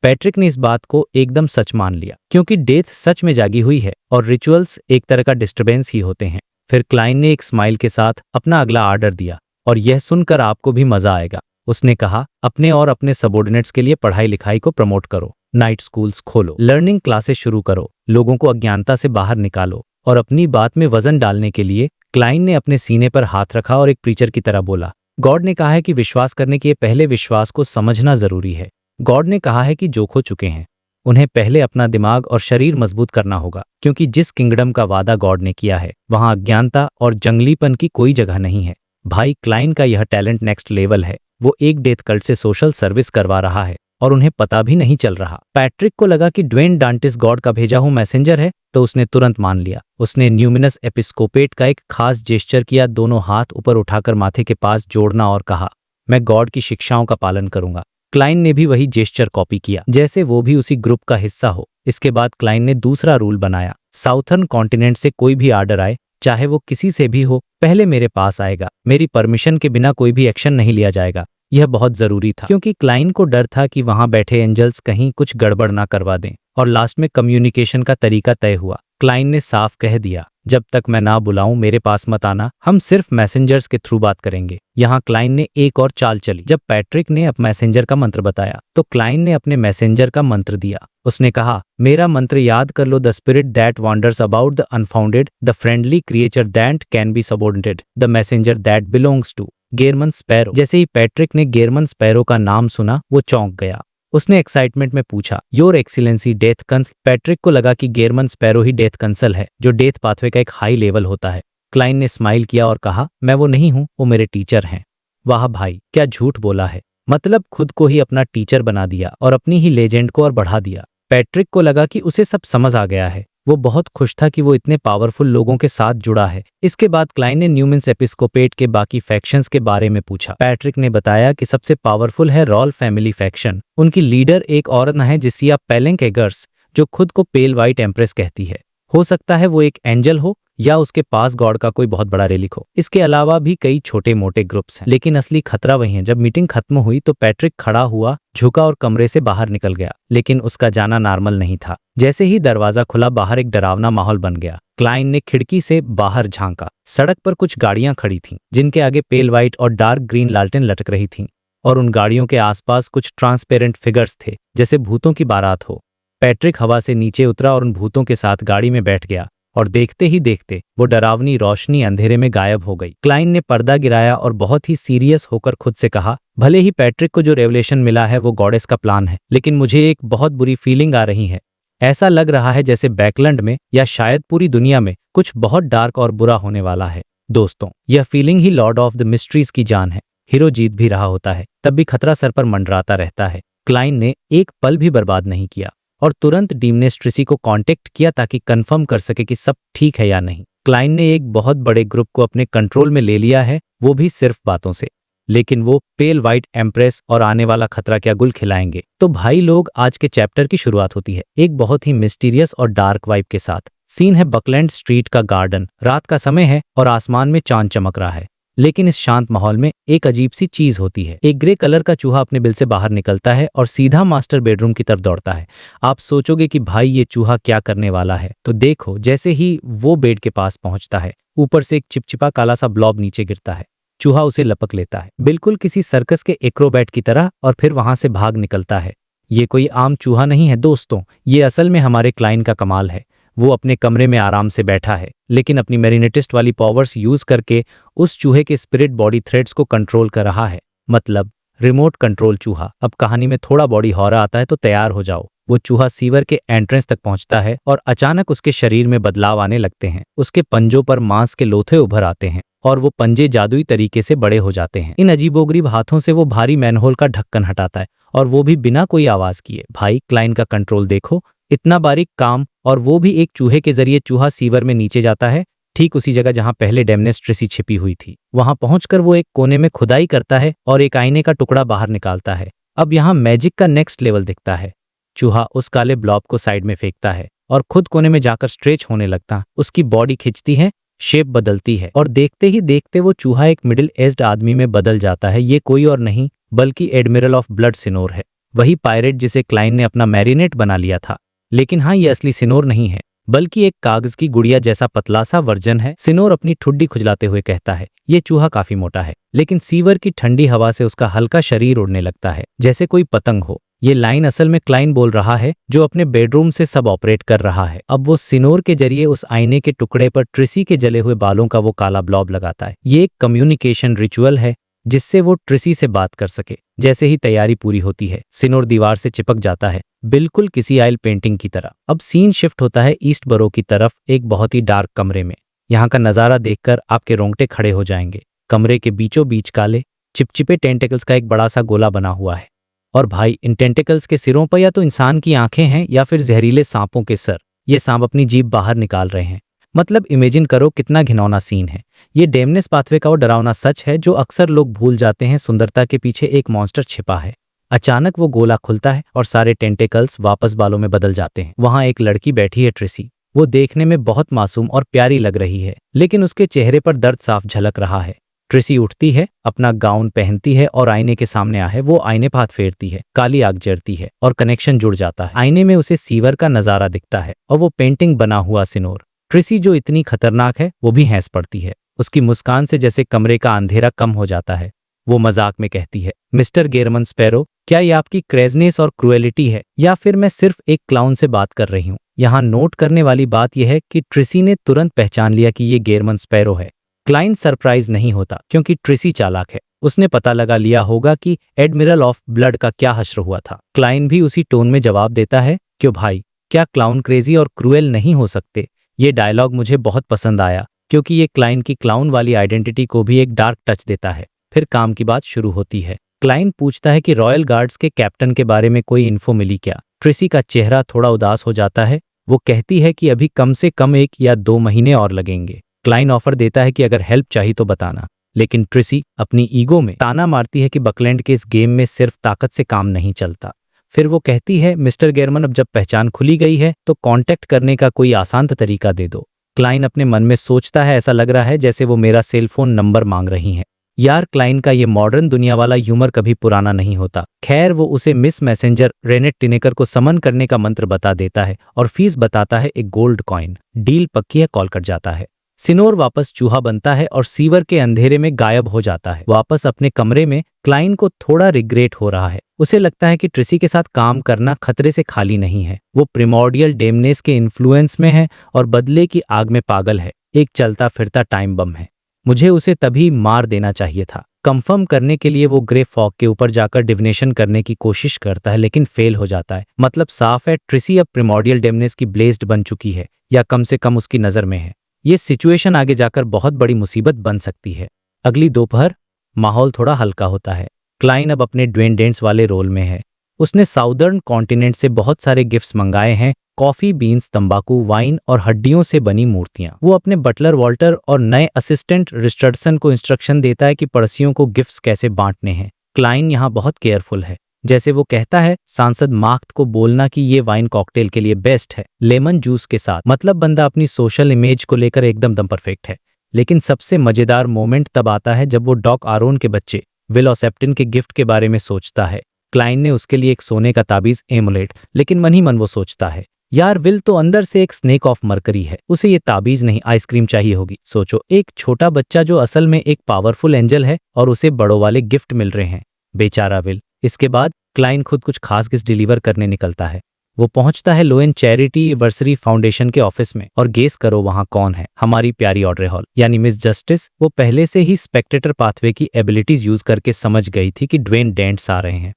पैट्रिक ने इस बात को एकदम सच मान लिया, क्योंकि डेथ सच में जागी हुई है और रिचुअल्स एक तरह का डिस्टर्बेंस ही होते हैं। फिर क्लाइन ने एक स्माइल के साथ अपना अगला ऑर्डर दिया, और यह सुनकर आपको भी मजा आएगा। उसने कहा, अपने और अपने सबॉर्डिनेट्स के लिए पढ़ाई लिखाई को प्रमोट करो, नाइट स्कूल्स खोलो, लर्निंग क्लासेस शुरू करो, लोगों को अज्ञानता से बाहर निकालो। और अपनी बात में वजन डालने के लिए क्लाइन ने अपने सीने पर हाथ रखा और एक प्रीचर की तरह बोला, गॉड ने कहा है कि विश्वास करने के पहले विश्वास को समझना जरूरी है। गॉड ने कहा है कि जो खो चुके हैं उन्हें पहले अपना दिमाग और शरीर मजबूत करना होगा, क्योंकि जिस किंगडम का वादा गॉड ने किया है वहां अज्ञानता और जंगलीपन की कोई जगह नहीं है। भाई क्लाइन का यह टैलेंट नेक्स्ट लेवल है। वो एक डेथ कल्ट से सोशल सर्विस करवा रहा है और उन्हें पता भी नहीं चल रहा। पैट्रिक को लगा कि ड्वेन डांटिस गॉड का भेजा हुआ मैसेंजर है, तो उसने तुरंत मान लिया। उसने न्यूमिनस एपिस्कोपेट का एक खास जेस्चर किया, दोनों हाथ ऊपर उठाकर माथे के पास जोड़ना, और कहा, मैं गॉड की शिक्षाओं का पालन करूंगा। क्लाइन ने भी वही जेस्चर कॉपी किया, जैसे वो भी उसी ग्रुप का हिस्सा हो। इसके बाद क्लाइन ने दूसरा रूल बनाया, साउथर्न कॉन्टिनेंट से कोई भी आर्डर आए, चाहे वो किसी से भी हो, पहले मेरे पास आएगा। मेरी परमिशन के बिना कोई भी एक्शन नहीं लिया जाएगा। यह बहुत जरूरी था, क्योंकि क्लाइन को डर था कि वहां बैठे एंजल्स कहीं कुछ गड़बड़ ना करवा दें। और लास्ट में कम्युनिकेशन का तरीका तय हुआ। क्लाइन ने साफ कह दिया, जब तक मैं ना बुलाऊं मेरे पास मत आना, हम सिर्फ मैसेंजर्स के थ्रू बात करेंगे। यहाँ क्लाइन ने एक और चाल चली। जब पैट्रिक ने अब मैसेंजर का मंत्र बताया तो क्लाइन ने अपने मैसेंजर का मंत्र दिया। उसने कहा, मेरा मंत्र याद कर लो, the spirit that wonders about the unfounded, the friendly creature that can be subordinated, the messenger that belongs to German sparrow. जैसे ही पैट्रिक ने गेरमन स्पैरो का नाम सुना वो चौंक गया। उसने एक्साइटमेंट में पूछा, your excellency death Kansal. Patrick को लगा कि गेरमन स्पैरो ही डेथ कंसल है, जो डेथ पाथवे का एक हाई लेवल होता है। क्लाइन ने स्माइल किया और कहा, मैं वो नहीं हूं, वो मेरे टीचर हैं। वाह भाई, क्या झूठ बोला है। मतलब खुद को ही अपना टीचर बना दिया और अपनी ही लेजेंड को और बढ़ा दिया। पैट्रिक को लगा कि उसे सब समझ आ गया है। वो बहुत खुश था कि वो इतने पावरफुल लोगों के साथ जुड़ा है। इसके बाद क्लाइन ने न्यूमिनस एपिस्कोपेट के बाकी फैक्शंस के बारे में पूछा। पैट्रिक ने बताया कि सबसे पावरफुल है रॉल फैमिली फैक्शन। उनकी लीडर एक औरत है, जिसिया पेलेंक एगर्स, जो खुद को पेल वाइट एम्प्रेस कहती है। हो सकता है वो एक एंजल हो या उसके पास गॉड का कोई बहुत बड़ा रेलिक हो। इसके अलावा भी कई छोटे मोटे ग्रुप्स हैं, लेकिन असली खतरा वही है। जब मीटिंग खत्म हुई तो पैट्रिक खड़ा हुआ, झुका और कमरे से बाहर निकल गया, लेकिन उसका जाना नॉर्मल नहीं था। जैसे ही दरवाजा खुला, बाहर एक डरावना माहौल बन गया। क्लाइन ने खिड़की से बाहर झांका। सड़क पर कुछ गाड़ियां खड़ी थीं, जिनके आगे पेल वाइट और डार्क ग्रीन लालटेन लटक रही थीं, और उन गाड़ियों के आसपास कुछ ट्रांसपेरेंट फिगर्स थे, जैसे भूतों की बारात हो। पैट्रिक हवा से नीचे उतरा और उन भूतों के साथ गाड़ी में बैठ गया, और देखते ही देखते वो डरावनी रोशनी अंधेरे में गायब हो गई। क्लाइन ने पर्दा गिराया और बहुत ही सीरियस होकर खुद से कहा, भले ही पैट्रिक को जो रेवलेशन मिला है वो गॉडेस का प्लान है, लेकिन मुझे एक बहुत बुरी फीलिंग आ रही है। ऐसा लग रहा है जैसे बैकलैंड में या शायद पूरी दुनिया में कुछ बहुत डार्क और बुरा होने वाला है। दोस्तों, यह feeling he Lord of the mysteries की जान है। हीरो जीत भी रहा होता है, तब भी खतरा सर पर मंडराता रहता है। क्लाइन ने एक पल भी बर्बाद नहीं किया और तुरंत डीमनेस ट्रिसी को कांटेक्ट किया ताकि कंफर्म कर सके कि सब ठीक है या नहीं। क्लाइन ने एक बहुत बड़े ग्रुप को अपने कंट्रोल में ले लिया है, वो भी सिर्फ बातों से। लेकिन वो पेल वाइट एम्प्रेस और आने वाला खतरा क्या गुल खिलाएंगे। तो भाई लोग, आज के चैप्टर की शुरुआत होती है एक बहुत ही मिस्टीरियस और डार्क वाइब के साथ। सीन है बकलैंड स्ट्रीट का गार्डन। रात का समय है और आसमान में चांद चमक रहा है, लेकिन इस शांत माहौल में एक अजीब सी चीज होती है। एक ग्रे कलर का चूहा अपने बिल से बाहर निकलता है और सीधा मास्टर बेडरूम की तरफ दौड़ता है। आप सोचोगे कि भाई ये चूहा क्या करने वाला है, तो देखो, जैसे ही वो बेड के पास पहुंचता है, ऊपर से एक चिपचिपा काला सा ब्लॉब नीचे गिरता है। चूहा उसे लपक लेता है, बिल्कुल किसी सर्कस के एक्रोबैट की तरह, और फिर वहां से भाग निकलता है। ये कोई आम चूहा नहीं है दोस्तों, ये असल में हमारे क्लाइन का कमाल है। वो अपने कमरे में आराम से बैठा है, लेकिन अपनी मैरिनेटिस्ट वाली पावर्स यूज करके उस चूहे के स्पिरिट बॉडी थ्रेड्स को कंट्रोल कर रहा है। मतलब रिमोट कंट्रोल चूहा। अब कहानी में थोड़ा बॉडी हॉरर आता है तो तैयार हो जाओ। वो चूहा सीवर के एंट्रेंस तक पहुंचता है और अचानक उसके शरीर में बदलाव आने लगते हैं। उसके पंजों पर मांस के लोथे उभर आते हैं और वो पंजे जादुई तरीके से बड़े हो जाते हैं। इन अजीबोगरीब हाथों से वो भारी मैनहोल का ढक्कन हटाता है, और वो भी बिना कोई आवाज किए। भाई, क्लाइन का कंट्रोल देखो, इतना बारीक काम, और वो भी एक चूहे के जरिए। चूहा सीवर में नीचे जाता है, ठीक उसी जगह जहां पहले डेमनेस ट्रिसी छिपी हुई थी। वहां पहुंचकर वो एक कोने में खुदाई करता है और एक आईने का टुकड़ा बाहर निकालता है। अब यहाँ मैजिक का नेक्स्ट लेवल दिखता है। चूहा उस काले ब्लॉब को साइड में फेंकता है और खुद कोने में जाकर स्ट्रेच होने लगता। उसकी बॉडी खिंचती है, शेप बदलती है, और देखते ही देखते वो चूहा एक मिडिल एज्ड आदमी में बदल जाता है। ये कोई और नहीं बल्कि एडमिरल ऑफ ब्लड सिनोर है, वही पायरेट जिसे क्लाइन ने अपना मैरिनेट बना लिया था। लेकिन हाँ, ये असली सिनोर नहीं है, बल्कि एक कागज की गुड़िया जैसा पतला सा वर्जन है। सिनोर अपनी ठुड्डी खुजलाते हुए कहता है, ये चूहा काफी मोटा है, लेकिन सीवर की ठंडी हवा से उसका हल्का शरीर उड़ने लगता है जैसे कोई पतंग हो। ये लाइन असल में क्लाइन बोल रहा है, जो अपने बेडरूम से सब ऑपरेट कर रहा है। अब वो सिनोर के जरिए उस आईने के टुकड़े पर ट्रिसी के जले हुए बालों का वो काला ब्लॉब लगाता है। ये एक कम्युनिकेशन रिचुअल है जिससे वो ट्रिसी से बात कर सके। जैसे ही तैयारी पूरी होती है सिनोर दीवार से चिपक जाता है, बिल्कुल किसी ऑयल पेंटिंग की तरह। अब सीन शिफ्ट होता है ईस्ट बरो की तरफ, एक बहुत ही डार्क कमरे में। यहाँ का नज़ारा देखकर आपके रोंगटे खड़े हो जाएंगे। कमरे के बीचों बीच काले चिपचिपे टेंटिकल्स का एक बड़ा सा गोला बना हुआ है। और भाई, इन टेंटिकल्स के सिरों पर या तो इंसान की आंखें हैं या फिर जहरीले सांपों के सर। ये सांप अपनी जीभ बाहर निकाल रहे हैं। मतलब इमेजिन करो कितना घिनौना सीन है। ये डेमनेस पाथवे का वो डरावना सच है जो अक्सर लोग भूल जाते हैं। सुंदरता के पीछे एक मॉन्स्टर छिपा है। अचानक वो गोला खुलता है और सारे टेंटिकल्स वापस बालों में बदल जाते हैं। वहां एक लड़की बैठी है, ट्रिसी। वो देखने में बहुत मासूम और प्यारी लग रही है, लेकिन उसके चेहरे पर दर्द साफ झलक रहा है। ट्रिसी उठती है, अपना गाउन पहनती है और आईने के सामने है। वो आईने पर हाथ फेरती है, काली आग जरती है और कनेक्शन जुड़ जाता है। आईने में उसे सीवर का नजारा दिखता है और वो पेंटिंग बना हुआ सिनोर। ट्रिसी जो इतनी खतरनाक है वो भी हंस पड़ती है। उसकी मुस्कान से जैसे कमरे का अंधेरा कम हो जाता है। वो मजाक में कहती है, मिस्टर गेरमन स्पैरो, क्या ये आपकी क्रेजनेस और क्रुएलिटी है या फिर मैं सिर्फ एक क्लाउन से बात कर रही हूँ। यहाँ नोट करने वाली बात यह है कि ट्रिसी ने तुरंत पहचान लिया कि ये गेरमन स्पैरो है। क्लाइन सरप्राइज नहीं होता क्योंकि ट्रिसी चालाक है। उसने पता लगा लिया होगा कि एडमिरल ऑफ ब्लड का क्या हश्र हुआ था। क्लाइन भी उसी टोन में जवाब देता है, क्यों भाई, क्या क्लाउन क्रेजी और क्रूएल नहीं हो सकते। ये डायलॉग मुझे बहुत पसंद आया क्योंकि ये क्लाइन की क्लाउन वाली आइडेंटिटी को भी एक डार्क टच देता है। फिर काम की बात शुरू होती है। क्लाइन पूछता है कि रॉयल गार्ड्स के कैप्टन के बारे में कोई इन्फो मिली क्या। ट्रिसी का चेहरा थोड़ा उदास हो जाता है। वो कहती है कि अभी कम से कम 1 या 2 महीने और लगेंगे। क्लाइन ऑफर देता है कि अगर हेल्प चाहिए तो बताना, लेकिन ट्रिसी अपनी ईगो में ताना मारती है कि बकलैंड के इस गेम में सिर्फ ताकत से काम नहीं चलता। फिर वो कहती है, मिस्टर गेरमन, अब जब पहचान खुली गई है तो कांटेक्ट करने का कोई आसान तरीका दे दो। क्लाइन अपने मन में सोचता है, ऐसा लग रहा है जैसे वो मेरा सेलफोन नंबर मांग रही हैं। यार, क्लाइन का ये मॉडर्न दुनिया वाला ह्यूमर कभी पुराना नहीं होता। खैर, वो उसे मिस मैसेंजर रेनेट टिनेकर को समन करने का मंत्र बता देता है और फीस बताता है, एक गोल्ड कॉइन। डील पक्की है। कॉल कट जाता है। सिनोर वापस चूहा बनता है और सीवर के अंधेरे में गायब हो जाता है। वापस अपने कमरे में क्लाइन को थोड़ा रिग्रेट हो रहा है। उसे लगता है कि ट्रिसी के साथ काम करना खतरे से खाली नहीं है। वो प्रिमॉर्डियल डेमनेस के इन्फ्लुएंस में है और बदले की आग में पागल है। एक चलता फिरता टाइम बम है। मुझे उसे तभी मार देना चाहिए था। कंफर्म करने के लिए वो ग्रे फॉग के ऊपर जाकर डिविनेशन करने की कोशिश करता है, लेकिन फेल हो जाता है। मतलब साफ है, ट्रिसी अब प्रिमॉर्डियल डेमनेस की ब्लेज्ड बन चुकी है, या कम से कम उसकी नज़र में है। ये सिचुएशन आगे जाकर बहुत बड़ी मुसीबत बन सकती है। अगली दोपहर माहौल थोड़ा हल्का होता है। क्लाइन अब अपने ड्वेन डेंट्स वाले रोल में है। उसने साउदर्न कॉन्टिनेंट से बहुत सारे गिफ्ट्स मंगाए हैं, कॉफी बीन्स, तंबाकू, वाइन और हड्डियों से बनी मूर्तियां। वो अपने बटलर वॉल्टर और नए असिस्टेंट रिचर्डसन को इंस्ट्रक्शन देता है कि पड़ोसियों को गिफ्ट्स कैसे बांटने हैं। क्लाइन यहाँ बहुत केयरफुल है। जैसे वो कहता है, सांसद माख्त को बोलना कि ये वाइन कॉकटेल के लिए बेस्ट है, लेमन जूस के साथ। मतलब बंदा अपनी सोशल इमेज को लेकर एकदम दम परफेक्ट है। लेकिन सबसे मजेदार मोमेंट तब आता है जब वो डॉक आरोन के बच्चे विल ऑसेप्टिन के गिफ्ट के बारे में सोचता है। क्लाइन ने उसके लिए एक सोने का ताबीज एमुलेट, लेकिन मन ही मन वो सोचता है, यार विल तो अंदर से एक स्नेक ऑफ मरकरी है, उसे ये ताबीज नहीं आइसक्रीम चाहिए होगी। सोचो, एक छोटा बच्चा जो असल में एक पावरफुल एंजल है और उसे बड़ों वाले गिफ्ट मिल रहे हैं। बेचारा विल। इसके बाद क्लाइन खुद कुछ खास गिफ्ट डिलीवर करने निकलता है। वो पहुंचता है लोएन चैरिटी एनिवर्सरी फाउंडेशन के ऑफिस में, और गेस करो वहां कौन है? हमारी प्यारी ऑड्रे हॉल यानी मिस जस्टिस। वो पहले से ही स्पेक्टेटर पाथवे की एबिलिटीज यूज करके समझ गई थी कि ड्वेन डेंट्स आ रहे हैं।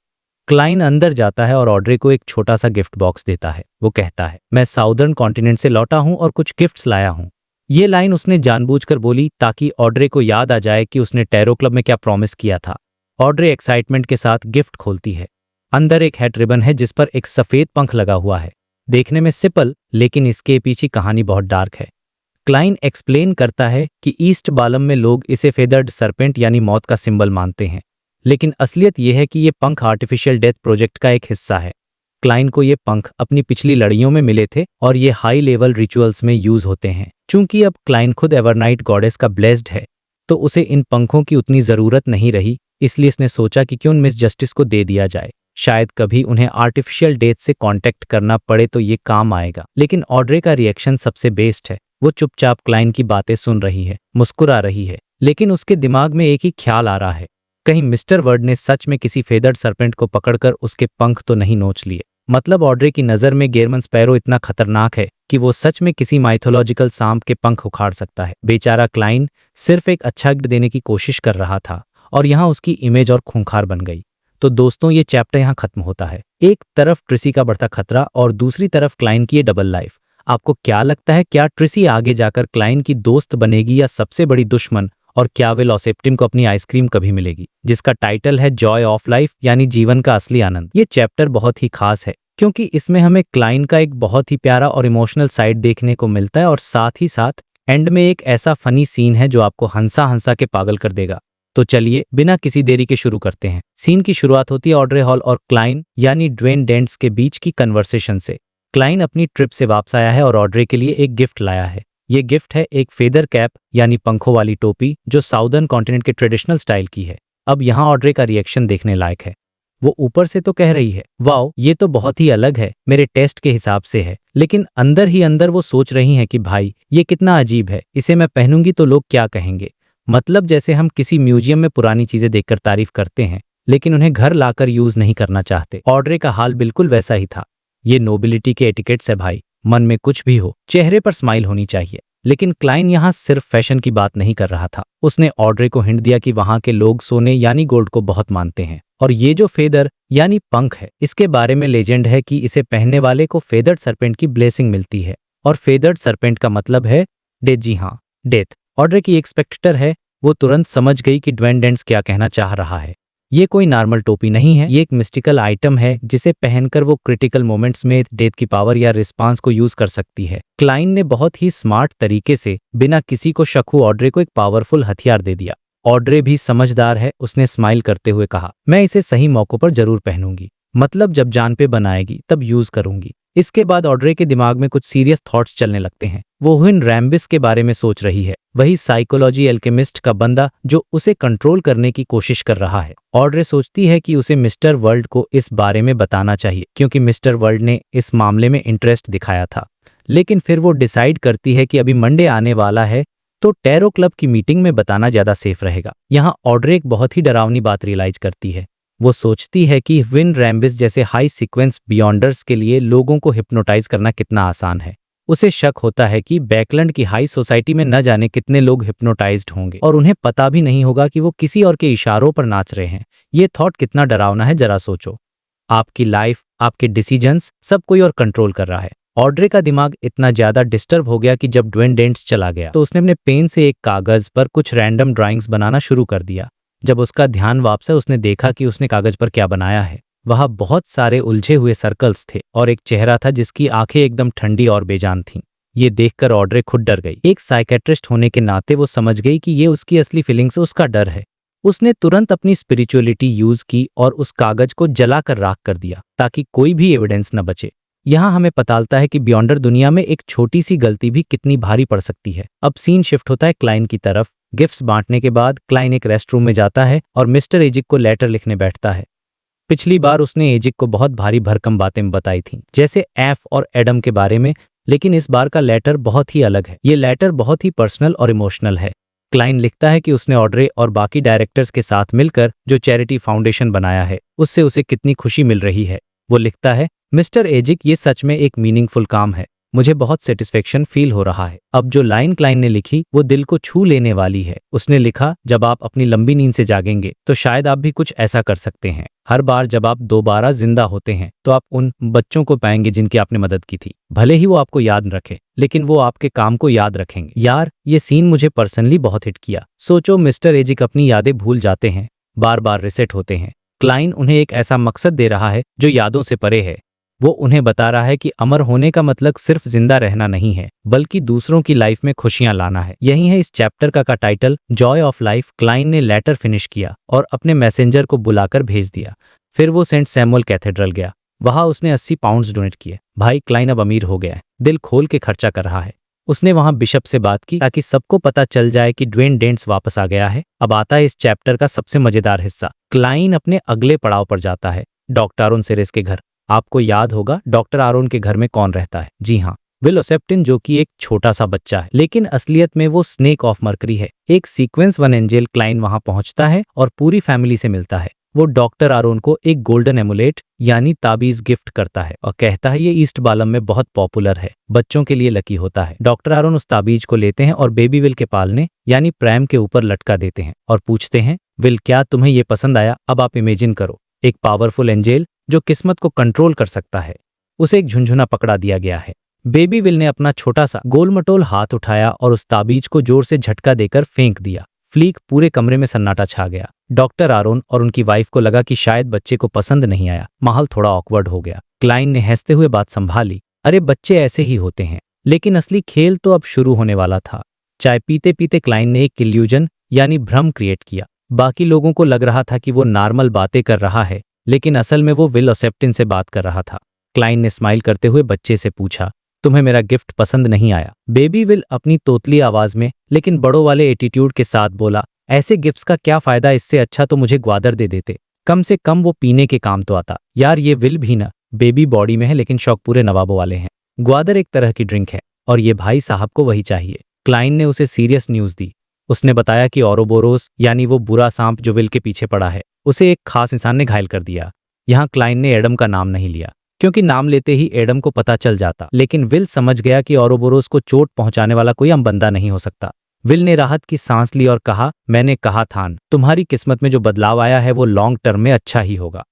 क्लाइन अंदर जाता है और ऑड्रे को एक छोटा सा गिफ्ट बॉक्स देता है। वो कहता है, मैं साउदर्न कॉन्टिनेंट से लौटा हूं और कुछ गिफ्ट्स लाया हूं। ये लाइन उसने जानबूझकर बोली ताकि ऑड्रे को याद आ जाए कि उसने टैरो क्लब में क्या प्रॉमिस किया था। ऑड्रे एक्साइटमेंट के साथ गिफ्ट खोलती है। अंदर एक हैट रिबन है जिस पर एक सफेद पंख लगा हुआ है। देखने में सिंपल, लेकिन इसके पीछे कहानी बहुत डार्क है। क्लाइन एक्सप्लेन करता है कि ईस्ट बालम में लोग इसे फेदर्ड सरपेंट यानी मौत का सिंबल मानते हैं, लेकिन असलियत यह है कि ये पंख आर्टिफिशियल डेथ प्रोजेक्ट का एक हिस्सा है। क्लाइन को ये पंख अपनी पिछली लड़ाइयों में मिले थे और ये हाई लेवल रिचुअल्स में यूज होते हैं। चूंकि अब क्लाइन खुद एवरनाइट गॉडेस का ब्लेस्ड है, तो उसे इन पंखों की उतनी जरूरत नहीं रही। इसलिए इसने सोचा कि क्यों मिस जस्टिस को दे दिया जाए। शायद कभी उन्हें आर्टिफिशियल डेथ से कांटेक्ट करना पड़े तो ये काम आएगा। लेकिन ऑड्रे का रिएक्शन सबसे बेस्ट है। वो चुपचाप क्लाइन की बातें सुन रही है, मुस्कुरा रही है, लेकिन उसके दिमाग में एक ही ख्याल आ रहा है, कहीं मिस्टर वर्ड ने सच में किसी फेदर्ड सरपेंट को पकड़कर उसके पंख तो नहीं नोच लिए। मतलब ऑड्रे की नज़र में गेरमन स्पैरो इतना खतरनाक है कि वो सच में किसी माइथोलॉजिकल सांप के पंख उखाड़ सकता है। बेचारा क्लाइन सिर्फ एक अच्छा गिफ्ट देने की कोशिश कर रहा था और यहाँ उसकी इमेज और खूंखार बन गई। तो दोस्तों ये चैप्टर यहाँ खत्म होता है। एक तरफ ट्रिसी का बढ़ता खतरा और दूसरी तरफ क्लाइन की ये डबल लाइफ। आपको क्या लगता है, क्या ट्रिसी आगे जाकर क्लाइन की दोस्त बनेगी या सबसे बड़ी दुश्मन? और क्या विल ओसेप्टिन को अपनी आइसक्रीम कभी मिलेगी, जिसका टाइटल है जॉय ऑफ लाइफ यानी जीवन का असली आनंद। ये चैप्टर बहुत ही खास है क्योंकि इसमें हमें क्लाइन का एक बहुत ही प्यारा और इमोशनल साइड देखने को मिलता है और साथ ही साथ एंड में एक ऐसा फनी सीन है जो आपको हंसा हंसा के पागल कर देगा। तो चलिए बिना किसी देरी के शुरू करते हैं। सीन की शुरुआत होती है ऑड्रे हॉल और क्लाइन यानी ड्वेन डेंट्स के बीच की कन्वर्सेशन से। क्लाइन अपनी ट्रिप से वापस आया है और ऑड्रे के लिए एक गिफ्ट लाया है। ये गिफ्ट है एक फेदर कैप यानी पंखों वाली टोपी जो साउदर्न कॉन्टिनेंट के ट्रेडिशनल स्टाइल की है। अब यहाँ ऑड्रे का रिएक्शन देखने लायक है। वो ऊपर से तो कह रही है वाओ ये तो बहुत ही अलग है, मेरे टेस्ट के हिसाब से है, लेकिन अंदर ही अंदर वो सोच रही हैं कि भाई ये कितना अजीब है, इसे मैं पहनूंगी तो लोग क्या कहेंगे। मतलब जैसे हम किसी म्यूजियम में पुरानी चीजें देखकर तारीफ करते हैं लेकिन उन्हें घर लाकर यूज नहीं करना चाहते। ऑड्रे का हाल बिल्कुल वैसा ही था। ये नोबिलिटी के एटिकेट्स है भाई, मन में कुछ भी हो चेहरे पर स्माइल होनी चाहिए। लेकिन क्लाइन यहाँ सिर्फ फैशन की बात नहीं कर रहा था, उसने ऑड्रे को हिंट दिया कि वहां के लोग सोने यानी गोल्ड को बहुत मानते हैं और ये जो फेदर यानी पंख है इसके बारे में लेजेंड है कि इसे पहनने वाले को फेदर्ड सरपेंट की ब्लेसिंग मिलती है और फेदर्ड सरपेंट का मतलब है डेथ। जी हाँ, डेथ। ऑड्रे की एक स्पेक्टर है, वो तुरंत समझ गई कि ड्वेन डेंट्स क्या कहना चाह रहा है। ये कोई नॉर्मल टोपी नहीं है, ये एक मिस्टिकल आइटम है जिसे पहनकर वो क्रिटिकल मोमेंट्स में डेथ की पावर या रिस्पांस को यूज कर सकती है। क्लाइन ने बहुत ही स्मार्ट तरीके से बिना किसी को शक हो ऑड्रे को एक पावरफुल हथियार दे दिया। ऑड्रे भी समझदार है, उसने स्माइल करते हुए कहा मैं इसे सही मौकों पर जरूर पहनूंगी, मतलब जब जान पे बनाएगी तब यूज करूंगी। इसके बाद ऑड्रे के दिमाग में कुछ सीरियस थॉट्स चलने लगते हैं। वो हुइन रैम्बिस के बारे में सोच रही है, वही साइकोलॉजी एल्केमिस्ट का बंदा जो उसे कंट्रोल करने की कोशिश कर रहा है। ऑड्रे सोचती है कि उसे मिस्टर वर्ल्ड को इस बारे में बताना चाहिए क्योंकि मिस्टर वर्ल्ड ने इस मामले में इंटरेस्ट दिखाया था। लेकिन फिर वो डिसाइड करती है कि अभी मंडे आने वाला है तो टैरो क्लब की मीटिंग में बताना ज्यादा सेफ रहेगा। यहाँ ऑड्रे एक बहुत ही डरावनी बात रियलाइज करती है। वो सोचती है कि विन रैम्बिस जैसे हाई सीक्वेंस बियॉन्डर्स के लिए लोगों को हिप्नोटाइज करना कितना आसान है। उसे शक होता है कि बैकलैंड की हाई सोसाइटी में न जाने कितने लोग हिप्नोटाइज्ड होंगे और उन्हें पता भी नहीं होगा कि वो किसी और के इशारों पर नाच रहे हैं। ये थॉट कितना डरावना है, जरा सोचो। आपकी लाइफ, आपके डिसीजंस सब कोई और कंट्रोल कर रहा है। ऑड्रे का दिमाग इतना ज्यादा डिस्टर्ब हो गया कि जब ड्वेन डेंट्स चला गया तो उसने अपने पेन से एक कागज पर कुछ रैंडम ड्राइंग्स बनाना शुरू कर दिया। जब उसका ध्यान वापस आया उसने देखा कि उसने कागज पर क्या बनाया है। वहां बहुत सारे उलझे हुए सर्कल्स थे और एक चेहरा था जिसकी आंखें एकदम ठंडी और बेजान थीं। ये देखकर ऑड्रे खुद डर गई। एक साइकेट्रिस्ट होने के नाते वो समझ गई कि ये उसकी असली फीलिंग्स, उसका डर है। उसने तुरंत अपनी स्पिरिचुअलिटी यूज की और उस कागज को जलाकर राख कर दिया ताकि कोई भी एविडेंस न बचे। यहाँ हमें पता चलता है कि बियॉन्डर दुनिया में एक छोटी सी गलती भी कितनी भारी पड़ सकती है। अब सीन शिफ्ट होता है क्लाइन की तरफ। गिफ्ट्स बांटने के बाद क्लाइन एक रेस्टरूम में जाता है और मिस्टर एजिक को लेटर लिखने बैठता है। पिछली बार उसने एजिक को बहुत भारी भरकम बातें बताई थीं, जैसे एफ और एडम के बारे में, लेकिन इस बार का लेटर बहुत ही अलग है। ये लेटर बहुत ही पर्सनल और इमोशनल है। क्लाइन लिखता है कि उसने ऑड्रे और बाकी डायरेक्टर्स के साथ मिलकर जो चैरिटी फाउंडेशन बनाया है उससे उसे कितनी खुशी मिल रही है। वो लिखता है मिस्टर एजिक, ये सच में एक मीनिंगफुल काम है, मुझे बहुत सेटिस्फेक्शन फील हो रहा है। अब जो लाइन क्लाइन ने लिखी वो दिल को छू लेने वाली है। उसने लिखा जब आप अपनी लंबी नींद से जागेंगे तो शायद आप भी कुछ ऐसा कर सकते हैं। हर बार जब आप दोबारा जिंदा होते हैं तो आप उन बच्चों को पाएंगे जिनकी आपने मदद की थी। भले ही वो आपको याद रखे लेकिन वो आपके काम को याद रखेंगे। यार ये सीन मुझे पर्सनली बहुत हिट किया। सोचो मिस्टर एजिक अपनी यादें भूल जाते हैं, बार बार रिसेट होते हैं। क्लाइन उन्हें एक ऐसा मकसद दे रहा है जो यादों से परे है। वो उन्हें बता रहा है कि अमर होने का मतलब सिर्फ जिंदा रहना नहीं है बल्कि दूसरों की लाइफ में खुशियां लाना है। यही है इस चैप्टर का title joy of life. Kline ने लेटर फिनिश किया और अपने मैसेंजर को बुलाकर भेज दिया। फिर वो सेंट सैमुअल कैथेड्रल गया। वहां उसने 80 पाउंड्स डोनेट किए। भाई क्लाइन अब अमीर हो गया है, दिल खोल के खर्चा कर रहा है। उसने वहां बिशप से बात की ताकि सबको पता चल जाए कि ड्वेन डेंट्स वापस आ गया है। अब आता है इस चैप्टर का सबसे मजेदार हिस्सा। क्लाइन अपने अगले पड़ाव पर जाता है, डॉक्टर आरोन सेरेस के घर। आपको याद होगा डॉक्टर आरोन के घर में कौन रहता है? जी हाँ, विल ओसेप्टिन, जो कि एक छोटा सा बच्चा है लेकिन असलियत में वो स्नेक ऑफ मर्करी है। एक सीक्वेंस 1 एंजल क्लाइन वहां पहुंचता है और पूरी फैमिली से मिलता है। वो डॉक्टर आरोन को एक गोल्डन एमुलेट यानी ताबीज गिफ्ट करता है और कहता है ये ईस्ट बालम में बहुत पॉपुलर है, बच्चों के लिए लकी होता है। डॉक्टर आरोन उस ताबीज को लेते हैं और बेबी विल के पालने यानी प्रैम के ऊपर लटका देते हैं और पूछते हैं विल क्या तुम्हें ये पसंद आया? अब आप इमेजिन करो एक पावरफुल एंजेल जो किस्मत को कंट्रोल कर सकता है। उसे एक झुंझुना पकड़ा दिया गया है। बेबी विल ने अपना छोटा सा गोलमटोल हाथ उठाया और उस ताबीज को जोर से झटका देकर फेंक दिया। फ्लीक पूरे कमरे में सन्नाटा छा गया। डॉक्टर आरोन और उनकी वाइफ को लगा कि शायद बच्चे को पसंद नहीं आया। माहौल थोड़ा ऑकवर्ड हो गया। क्लाइन ने हंसते हुए बात संभाली, अरे बच्चे ऐसे ही होते हैं। लेकिन असली खेल तो अब शुरू होने वाला था। चाय पीते पीते क्लाइन ने एक इल्यूजन यानी भ्रम क्रिएट किया। बाकी लोगों को लग रहा था कि वो नॉर्मल बातें कर रहा है, लेकिन असल में वो विल ओसेप्टिन से बात कर रहा था। क्लाइन ने स्माइल करते हुए बच्चे से पूछा, तुम्हें मेरा गिफ्ट पसंद नहीं आया? बेबी विल अपनी तोतली आवाज में लेकिन बड़ों वाले एटीट्यूड के साथ बोला, ऐसे गिफ्ट्स का क्या फायदा, इससे अच्छा तो मुझे ग्वादर दे देते। कम से कम वो पीने के काम तो आता। यार ये विल भी ना बेबी बॉडी में है, लेकिन शौक पूरे नवाबों वाले हैं। ग्वादर एक तरह की ड्रिंक है और ये भाई साहब को वही चाहिए। क्लाइन ने उसे सीरियस न्यूज दी। उसने बताया कि ओरोबोरोस यानी वो बुरा सांप जो विल के पीछे पड़ा है, उसे एक खास इंसान ने घायल कर दिया। यहाँ क्लाइन ने एडम का नाम नहीं लिया, क्योंकि नाम लेते ही एडम को पता चल जाता, लेकिन विल समझ गया कि ओरोबोरोस को चोट पहुंचाने वाला कोई आम बंदा नहीं हो सकता। विल ने राहत की सांस ली और कहा, मैंने कहा था तुम्हारी किस्मत में जो बदलाव आया है वो लॉन्ग टर्म में अच्छा ही होगा।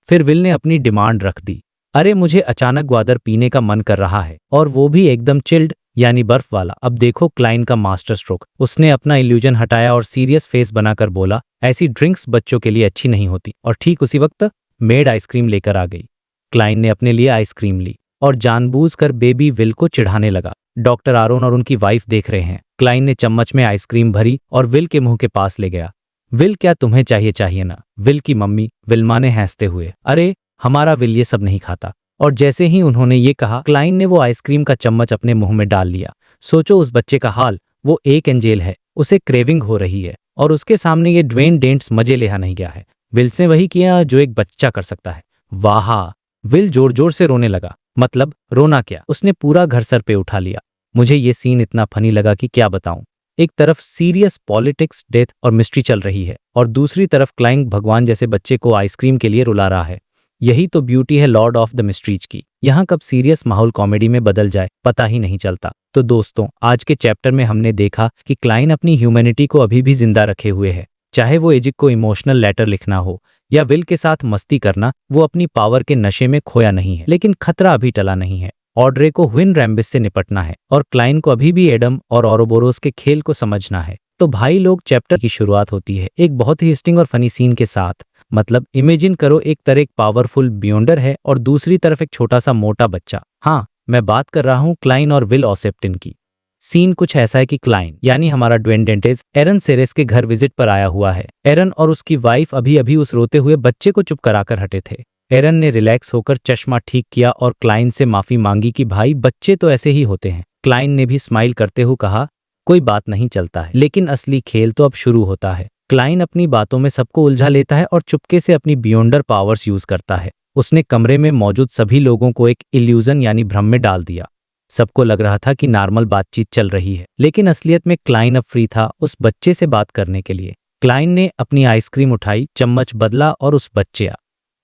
फिर विल ने अपनी डिमांड रख दी, अरे मुझे अचानक ग्वादर पीने का मन कर रहा है, और वो भी एकदम चिल्ड यानी बर्फ वाला। अब देखो क्लाइन का मास्टर स्ट्रोक। उसने अपना इल्यूजन हटाया और सीरियस फेस बनाकर बोला, ऐसी ड्रिंक्स बच्चों के लिए अच्छी नहीं होती। और ठीक उसी वक्त मेड आइसक्रीम लेकर आ गई। क्लाइन ने अपने लिए आइसक्रीम ली और जानबूझकर बेबी विल को चिढ़ाने लगा। डॉक्टर आरोन और उनकी वाइफ देख रहे हैं। क्लाइन ने चम्मच में आइसक्रीम भरी और विल के मुंह के पास ले गया। विल क्या तुम्हें चाहिए ना? विल की मम्मी विल्मा ने हंसते हुए, अरे हमारा विल ये सब नहीं खाता। और जैसे ही उन्होंने ये कहा, क्लाइन ने वो आइसक्रीम का चम्मच अपने मुंह में डाल लिया। सोचो उस बच्चे का हाल, वो एक एंजेल है, उसे क्रेविंग हो रही है और उसके सामने ये ड्वेन डेंट्स मजे लेहा नहीं गया है। विल से वही किया जो एक बच्चा कर सकता है। वाह! विल जोर जोर से रोने लगा। मतलब रोना क्या, उसने पूरा घर सर पे उठा लिया। मुझे ये सीन इतना फनी लगा कि क्या बताऊं। एक तरफ सीरियस पॉलिटिक्स, डेथ और मिस्ट्री चल रही है और दूसरी तरफ क्लाइंग भगवान जैसे बच्चे को आइसक्रीम के लिए रुला रहा है। यही तो ब्यूटी है लॉर्ड ऑफ द मिस्ट्रीज की। यहाँ कब सीरियस माहौल कॉमेडी में बदल जाए पता ही नहीं चलता। तो दोस्तों, आज के चैप्टर में हमने देखा कि क्लाइन अपनी ह्यूमैनिटी को अभी भी जिंदा रखे हुए है। चाहे वो एजिक को इमोशनल लेटर लिखना हो या विल के साथ मस्ती करना, वो अपनी पावर के नशे में खोया नहीं है। लेकिन खतरा अभी टला नहीं है। ऑड्रे को विन रैम्बिस से निपटना है और क्लाइन को अभी भी एडम और ओरोबोरोस के खेल को समझना है। तो भाई लोग, चैप्टर की शुरुआत होती है एक बहुत ही हिस्टिंग और फनी सीन के साथ। मतलब इमेजिन करो, एक तरफ एक पावरफुल बियॉन्डर है और दूसरी तरफ एक छोटा सा मोटा बच्चा। हाँ, मैं बात कर रहा हूँ क्लाइन और विल ओसेप्टिन की। सीन कुछ ऐसा है कि क्लाइन यानी हमारा ड्वेन डेंटेज एरन सेरेस के घर विजिट पर आया हुआ है। एरन और उसकी वाइफ अभी अभी उस रोते हुए बच्चे को चुप कराकर हटे थे। एरन ने रिलैक्स होकर चश्मा ठीक किया और क्लाइन से माफी मांगी कि भाई बच्चे तो ऐसे ही होते हैं। क्लाइन ने भी स्माइल करते हुए कहा, कोई बात नहीं, चलता है, लेकिन असली खेल तो अब शुरू होता है। क्लाइन अपनी बातों में सबको उलझा लेता है और चुपके से अपनी बियॉन्डर पावर्स यूज करता है। उसने कमरे में मौजूद सभी लोगों को एक इल्यूजन यानी भ्रम में डाल दिया। सबको लग रहा था कि नॉर्मल बातचीत चल रही है, लेकिन असलियत में क्लाइन अब फ्री था उस बच्चे से बात करने के लिए। क्लाइन ने अपनी आइसक्रीम उठाई, चम्मच बदला और उस बच्चे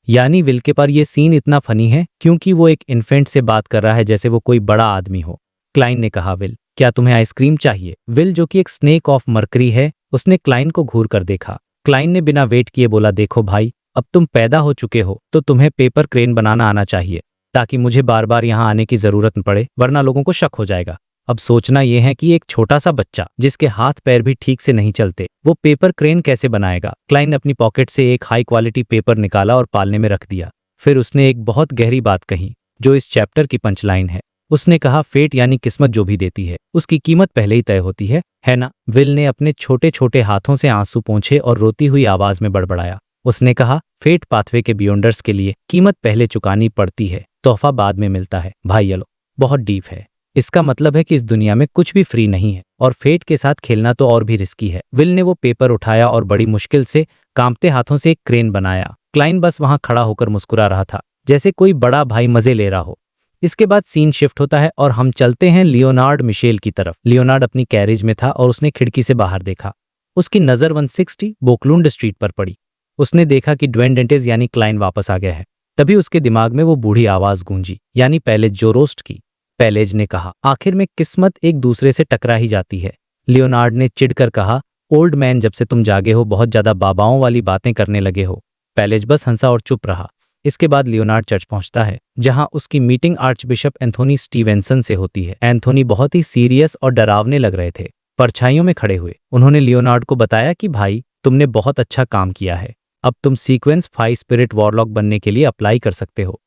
यानी विल के पर यह सीन इतना फनी है क्योंकि वो एक इन्फेंट से बात कर रहा है जैसे वो कोई बड़ा आदमी हो। क्लाइन ने कहा, विल क्या तुम्हें आइसक्रीम चाहिए? विल जो कि एक स्नेक ऑफ मरकरी है, उसने क्लाइन को घूर कर देखा। क्लाइन ने बिना वेट किए बोला, देखो भाई, अब तुम पैदा हो चुके हो तो तुम्हें पेपर क्रेन बनाना आना चाहिए ताकि मुझे बार बार यहाँ आने की जरूरत न पड़े, वरना लोगों को शक हो जाएगा। अब सोचना यह है कि एक छोटा सा बच्चा जिसके हाथ पैर भी ठीक से नहीं चलते, वो पेपर क्रेन कैसे बनाएगा? क्लाइन ने अपनी पॉकेट से एक हाई क्वालिटी पेपर निकाला और पालने में रख दिया। फिर उसने एक बहुत गहरी बात कही जो इस चैप्टर की पंचलाइन है। उसने कहा, फेट यानी किस्मत जो भी देती है उसकी कीमत पहले ही तय होती है ना? विल ने अपने छोटे छोटे हाथों से आंसू पोंछे और रोती हुई आवाज में बड़बड़ाया। उसने कहा, फेट पाथवे के बियॉन्डर्स के लिए कीमत पहले चुकानी पड़ती है, तोहफा बाद में मिलता है। भाई येलो बहुत डीप है। इसका मतलब है कि इस दुनिया में कुछ भी फ्री नहीं है और फेट के साथ खेलना तो और भी रिस्की है। विल ने वो पेपर उठाया और बड़ी मुश्किल से कांपते हाथों से एक क्रेन बनाया। क्लाइन बस वहां खड़ा होकर मुस्कुरा रहा था जैसे कोई बड़ा भाई मजे ले रहा हो। इसके बाद सीन शिफ्ट होता है और हम चलते हैं लियोनार्ड मिशेल की तरफ। लियोनार्ड अपनी कैरेज में था और उसने खिड़की से बाहर देखा। उसकी नजर 160 बोकलुंड स्ट्रीट पर पड़ी। उसने देखा कि ड्वेन डेंटेज यानी क्लाइन वापस आ गया है। तभी उसके दिमाग में वो बूढ़ी आवाज गूंजी, यानी पैलेज जोरोस्ट की। पैलेज ने कहा, आखिर में किस्मत एक दूसरे से टकरा ही जाती है। लियोनार्ड ने चिढ़कर कहा, ओल्ड मैन, जब से तुम जागे हो बहुत ज्यादा बाबाओं वाली बातें करने लगे हो। पैलेज बस हंसा और चुप रहा। इसके बाद लियोनार्ड चर्च पहुंचता है, जहां उसकी मीटिंग आर्चबिशप एंथोनी स्टीवेंसन से होती है। एंथोनी बहुत ही सीरियस और डरावने लग रहे थे, परछाइयों में खड़े हुए। उन्होंने लियोनार्ड को बताया कि भाई, तुमने बहुत अच्छा काम किया है, अब तुम सीक्वेंस 5 स्पिरिट वॉरलॉक बनने के लिए अप्लाई कर सकते हो।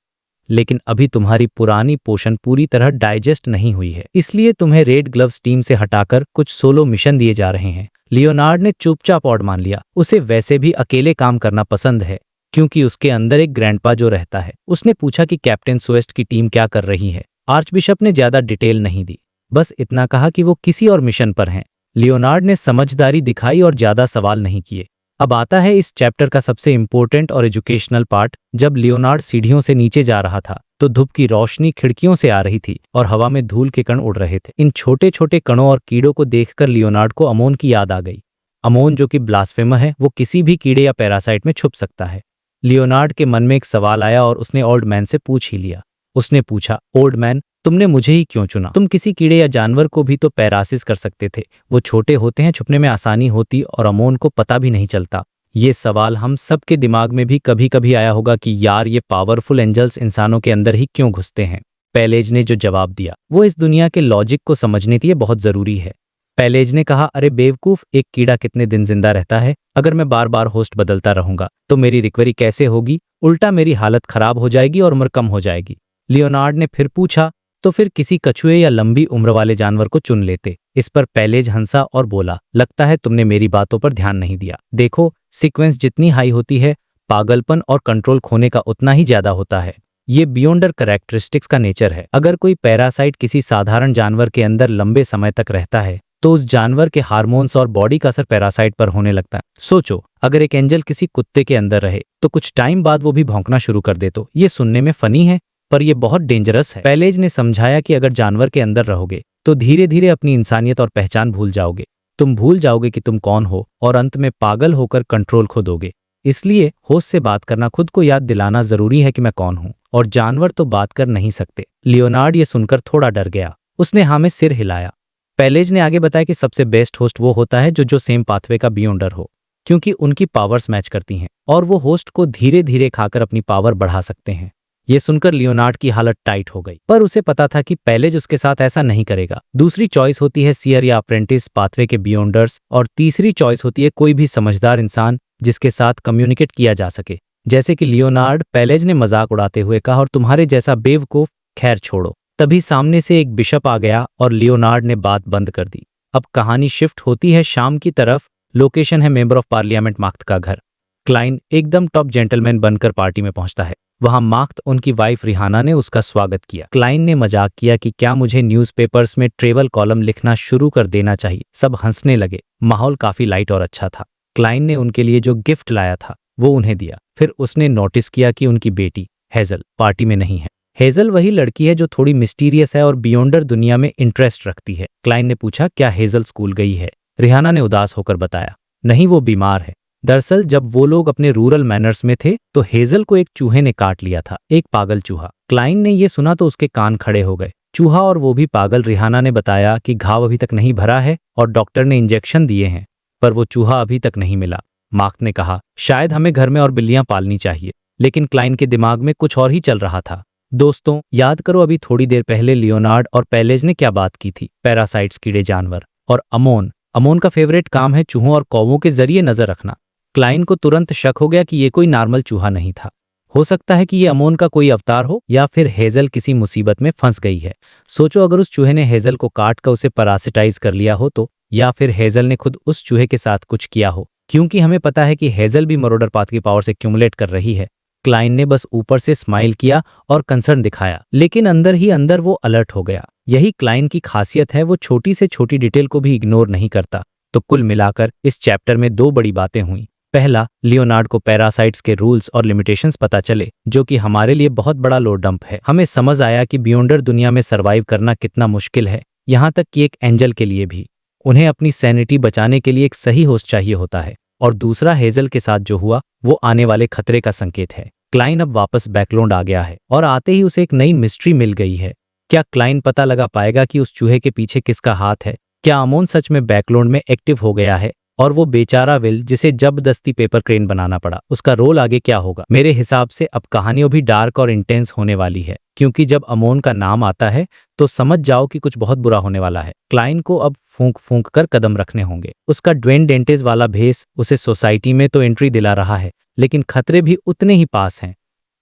लेकिन अभी तुम्हारी पुरानी पोशन पूरी तरह डाइजेस्ट नहीं हुई है, इसलिए तुम्हें रेड ग्लव्स टीम से हटाकर कुछ सोलो मिशन दिए जा रहे हैं। लियोनार्ड ने चुपचाप ऑड मान लिया। उसे वैसे भी अकेले काम करना पसंद है, क्योंकि उसके अंदर एक ग्रैंडपा जो रहता है। उसने पूछा कि कैप्टन स्वेस्ट की टीम क्या कर रही है। आर्चबिशप ने ज्यादा डिटेल नहीं दी, बस इतना कहा कि वो किसी और मिशन पर हैं। लियोनार्ड ने समझदारी दिखाई और ज्यादा सवाल नहीं किए। अब आता है इस चैप्टर का सबसे इंपॉर्टेंट और एजुकेशनल पार्ट। जब लियोनार्ड सीढ़ियों से नीचे जा रहा था तो धूप की रोशनी खिड़कियों से आ रही थी और हवा में धूल के कण उड़ रहे थे। इन छोटे छोटे कणों और कीड़ों को देखकर लियोनार्ड को अमोन की याद आ गई। अमोन, जो कि ब्लास्फेमर है, वो किसी भी कीड़े या पैरासाइट में छुप सकता है। लियोनार्ड के मन में एक सवाल आया और उसने ओल्ड मैन से पूछ ही लिया। उसने पूछा, ओल्ड मैन, तुमने मुझे ही क्यों चुना? तुम किसी कीड़े या जानवर को भी तो पैरासिस कर सकते थे। वो छोटे होते हैं, छुपने में आसानी होती और अमोन को पता भी नहीं चलता। ये सवाल हम सबके दिमाग में भी कभी कभी आया होगा कि यार, ये पावरफुल एंजल्स इंसानों के अंदर ही क्यों घुसते हैं। पैलेज ने जो जवाब दिया वो इस दुनिया के लॉजिक को समझने के लिए बहुत जरूरी है। पैलेज ने कहा, अरे बेवकूफ, एक कीड़ा कितने दिन जिंदा रहता है? अगर मैं बार बार होस्ट बदलता रहूंगा तो मेरी रिकवरी कैसे होगी? उल्टा मेरी हालत खराब हो जाएगी और उम्र कम हो जाएगी। लियोनार्ड ने फिर पूछा, तो फिर किसी कछुए या लंबी उम्र वाले जानवर को चुन लेते। इस पर पैलेज हंसा और बोला, लगता है तुमने मेरी बातों पर ध्यान नहीं दिया। देखो, सीक्वेंस जितनी हाई होती है, पागलपन और कंट्रोल खोने का उतना ही ज्यादा होता है। ये बियॉन्डर कैरेक्टरिस्टिक्स का नेचर है। अगर कोई पैरासाइट किसी साधारण जानवर के अंदर लंबे समय तक रहता है तो उस जानवर के हार्मोन्स और बॉडी का असर पैरासाइट पर होने लगता है। सोचो, अगर एक एंजल किसी कुत्ते के अंदर रहे तो कुछ टाइम बाद वो भी भौंकना शुरू कर दे। तो ये सुनने में फनी है, पर यह बहुत डेंजरस है। पैलेज ने समझाया कि अगर जानवर के अंदर रहोगे तो धीरे धीरे अपनी इंसानियत और पहचान भूल जाओगे। तुम भूल जाओगे कि तुम कौन हो और अंत में पागल होकर कंट्रोल खो दोगे। इसलिए होस्ट से बात करना, खुद को याद दिलाना जरूरी है कि मैं कौन हूं, और जानवर तो बात कर नहीं सकते। लियोनार्ड ये सुनकर थोड़ा डर गया। उसने हाँ में सिर हिलाया। पैलेज ने आगे बताया कि सबसे बेस्ट होस्ट वो होता है जो सेम पाथवे का बियॉन्डर हो, क्योंकि उनकी पावर्स मैच करती हैं और वो होस्ट को धीरे धीरे खाकर अपनी पावर बढ़ा सकते हैं। ये सुनकर लियोनार्ड की हालत टाइट हो गई, पर उसे पता था कि पैलेज उसके साथ ऐसा नहीं करेगा। दूसरी चॉइस होती है सीयर या अप्रेंटिस पाथवे के बियॉन्डर्स, और तीसरी चॉइस होती है कोई भी समझदार इंसान जिसके साथ कम्युनिकेट किया जा सके, जैसे कि लियोनार्ड। पैलेज ने मजाक उड़ाते हुए कहा, और तुम्हारे जैसा बेवकूफ, खैर छोड़ो। तभी सामने से एक बिशप आ गया और लियोनार्ड ने बात बंद कर दी। अब कहानी शिफ्ट होती है शाम की तरफ। लोकेशन है मेंबर ऑफ पार्लियामेंट माख्त का घर। क्लाइन एकदम टॉप जेंटलमैन बनकर पार्टी में पहुंचता है। वहां माख्त, उनकी वाइफ रिहाना ने उसका स्वागत किया। क्लाइन ने मजाक किया कि क्या मुझे न्यूज़पेपर्स में ट्रेवल कॉलम लिखना शुरू कर देना चाहिए। सब हंसने लगे। माहौल काफी लाइट और अच्छा था। क्लाइन ने उनके लिए जो गिफ्ट लाया था वो उन्हें दिया। फिर उसने नोटिस किया कि उनकी बेटी हेजल पार्टी में नहीं है। हेजल वही लड़की है जो थोड़ी मिस्टीरियस है और बियॉन्डर दुनिया में इंटरेस्ट रखती है। क्लाइन ने पूछा, क्या हेजल स्कूल गई है? रिहाना ने उदास होकर बताया, नहीं, वो बीमार है। दरअसल जब वो लोग अपने रूरल मैनर्स में थे तो हेजल को एक चूहे ने काट लिया था, एक पागल चूहा। क्लाइन ने ये सुना तो उसके कान खड़े हो गए। चूहा और वो भी पागल। रिहाना ने बताया कि घाव अभी तक नहीं भरा है और डॉक्टर ने इंजेक्शन दिए हैं, पर वो चूहा अभी तक नहीं मिला। मार्क ने कहा, शायद हमें घर में और बिल्लियां पालनी चाहिए। लेकिन क्लाइन के दिमाग में कुछ और ही चल रहा था। दोस्तों, याद करो अभी थोड़ी देर पहले लियोनार्ड और पैलेज ने क्या बात की थी? पैरासाइट्स, कीड़े जानवर, और अमोन का फेवरेट काम है चूहों और कौवों के जरिए नजर रखना। क्लाइन को तुरंत शक हो गया कि ये कोई नॉर्मल चूहा नहीं था। हो सकता है कि ये अमोन का कोई अवतार हो, या फिर हेजल किसी मुसीबत में फंस गई है। सोचो, अगर उस चूहे ने हेजल को काट कर उसे पैरासिटाइज कर लिया हो तो, या फिर हेजल ने खुद उस चूहे के साथ कुछ किया हो, क्योंकि हमें पता है कि हेजल भी मरोडर पाथ की पावर से एक्यूमुलेट कर रही है। क्लाइन ने बस ऊपर से स्माइल किया और कंसर्न दिखाया, लेकिन अंदर ही अंदर वो अलर्ट हो गया। यही क्लाइन की खासियत है, वो छोटी से छोटी डिटेल को भी इग्नोर नहीं करता। तो कुल मिलाकर इस चैप्टर में दो बड़ी बातें हुई। पहला, लियोनार्ड को पैरासाइट्स के रूल्स और लिमिटेशंस पता चले, जो कि हमारे लिए बहुत बड़ा लोड डंप है। हमें समझ आया कि बियॉन्डर दुनिया में सर्वाइव करना कितना मुश्किल है, यहाँ तक कि एक एंजल के लिए भी। उन्हें अपनी सैनिटी बचाने के लिए एक सही होस्ट चाहिए होता है। और दूसरा, हेजल के साथ जो हुआ वो आने वाले खतरे का संकेत है। क्लाइन अब वापस बैकलैंड आ गया है और आते ही उसे एक नई मिस्ट्री मिल गई है। क्या क्लाइन पता लगा पाएगा कि उस चूहे के पीछे किसका हाथ है? क्या अमोन सच में बैकलैंड में एक्टिव हो गया है, और वो बेचारा विल जिसे जबरदस्ती पेपर क्रेन बनाना पड़ा, उसका रोल आगे क्या होगा। मेरे हिसाब से अब कहानियों भी डार्क और इंटेंस होने वाली है, क्योंकि जब अमोन का नाम आता है तो समझ जाओ कि कुछ बहुत बुरा होने वाला है। क्लाइन को अब फूंक फूंक कर कदम रखने होंगे। उसका ड्वेन डेंटेज वाला भेस उसे सोसाइटी में तो एंट्री दिला रहा है, लेकिन खतरे भी उतने ही पास हैं।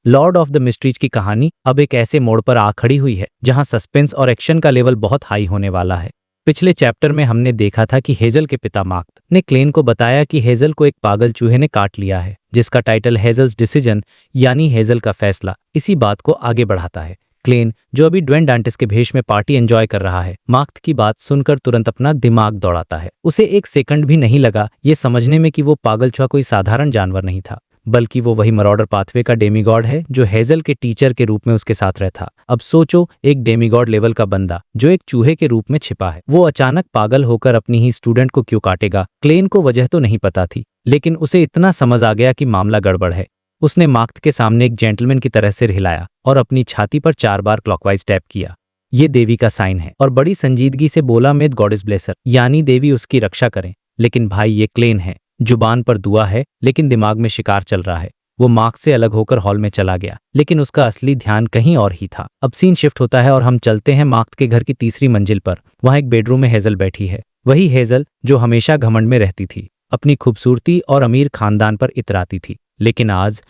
लॉर्ड ऑफ द मिस्ट्रीज की कहानी अब एक ऐसे मोड़ पर आ खड़ी हुई है जहां सस्पेंस और एक्शन का लेवल बहुत हाई होने वाला है। पिछले चैप्टर में हमने देखा था कि हेजल के पिता मार्क ने क्लेन को बताया कि हेजल को एक पागल चूहे ने काट लिया है, जिसका टाइटल हेजल्स डिसीजन यानी हेजल का फैसला इसी बात को आगे बढ़ाता है। क्लेन, जो अभी ड्वेन डांटिस के भेष में पार्टी एंजॉय कर रहा है, मार्क की बात सुनकर तुरंत अपना दिमाग दौड़ाता है। उसे एक सेकंड भी नहीं लगा ये समझने में कि वो पागल चूहा कोई साधारण जानवर नहीं था, बल्कि वो वही मरॉडर पाथवे का डेमीगॉड है जो हेजल के टीचर के रूप में उसके साथ रहता। अब सोचो, एक डेमीगॉड लेवल का बंदा जो एक चूहे के रूप में छिपा है, वो अचानक पागल होकर अपनी ही स्टूडेंट को क्यों काटेगा। क्लेन को वजह तो नहीं पता थी, लेकिन उसे इतना समझ आ गया कि मामला गड़बड़ है। उसने मार्क के सामने एक जेंटलमैन की तरह सिर हिलाया और अपनी छाती पर 4 बार क्लॉकवाइज टैप किया। ये देवी का साइन है, और बड़ी संजीदगी से बोला, मेद गॉडेस ब्लेसर, यानी देवी उसकी रक्षा करें। लेकिन भाई, ये क्लेन है, जुबान पर दुआ है लेकिन दिमाग में शिकार चल रहा है। वो मार्क से अलग होकर हॉल में चला गया, लेकिन उसका असली ध्यान कहीं और ही था। अब सीन शिफ्ट होता है और हम चलते हैं मार्क के घर की तीसरी मंजिल पर। वहां एक बेडरूम में हेजल बैठी है, वही हेजल जो हमेशा घमंड में रहती थी, अपनी खूबसूरती और अमीर खानदान पर इतराती थी। लेकिन आज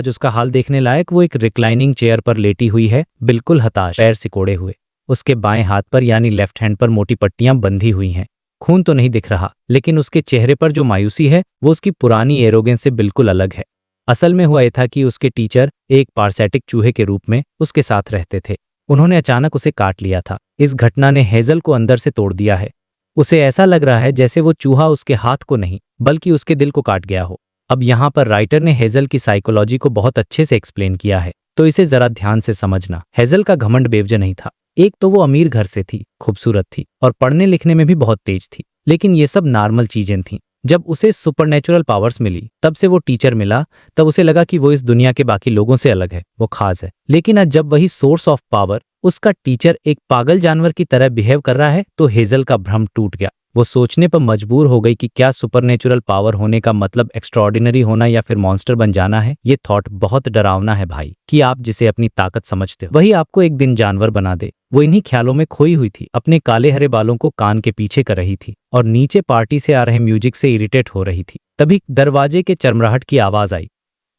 उसका हाल देखने लायक। वो एक रिक्लाइनिंग चेयर पर लेटी हुई है, बिल्कुल हताश, पैर सिकोड़े हुए। उसके बाएं हाथ पर यानी लेफ्ट हैंड पर मोटी पट्टियां बंधी हुई हैं। खून तो नहीं दिख रहा, लेकिन उसके चेहरे पर जो मायूसी है वो उसकी पुरानी एरोगेंस से बिल्कुल अलग है। असल में हुआ यह था कि उसके टीचर एक पारसैटिक चूहे के रूप में उसके साथ रहते थे। उन्होंने अचानक उसे काट लिया था। इस घटना ने हेजल को अंदर से तोड़ दिया है। उसे ऐसा लग रहा है जैसे वो चूहा उसके हाथ को नहीं बल्कि उसके दिल को काट गया हो। अब यहाँ पर राइटर ने हेजल की साइकोलॉजी को बहुत अच्छे से एक्सप्लेन किया है, तो इसे जरा ध्यान से समझना। हेजल का घमंड बेवजह नहीं था। एक तो वो अमीर घर से थी, खूबसूरत थी और पढ़ने लिखने में भी बहुत तेज थी, लेकिन ये सब नॉर्मल चीजें थीं। जब उसे सुपरनेचुरल पावर्स मिली, तब से वो टीचर मिला, तब उसे लगा कि वो इस दुनिया के बाकी लोगों से अलग है, वो खास है। लेकिन आज जब वही सोर्स ऑफ पावर, उसका टीचर, एक पागल जानवर की तरह बिहेव कर रहा है, तो हेजल का भ्रम टूट गया। वो सोचने पर मजबूर हो गई कि क्या सुपरनेचुरल पावर होने का मतलब एक्स्ट्रॉर्डिनरी होना या फिर मॉन्स्टर बन जाना है। ये थॉट बहुत डरावना है भाई, कि आप जिसे अपनी ताकत समझते हो वही आपको एक दिन जानवर बना दे। वो इन्हीं ख्यालों में खोई हुई थी, अपने काले हरे बालों को कान के पीछे कर रही थी और नीचे पार्टी से आ रहे म्यूजिक से इरिटेट हो रही थी। तभी दरवाजे के चरमराहट की आवाज आई।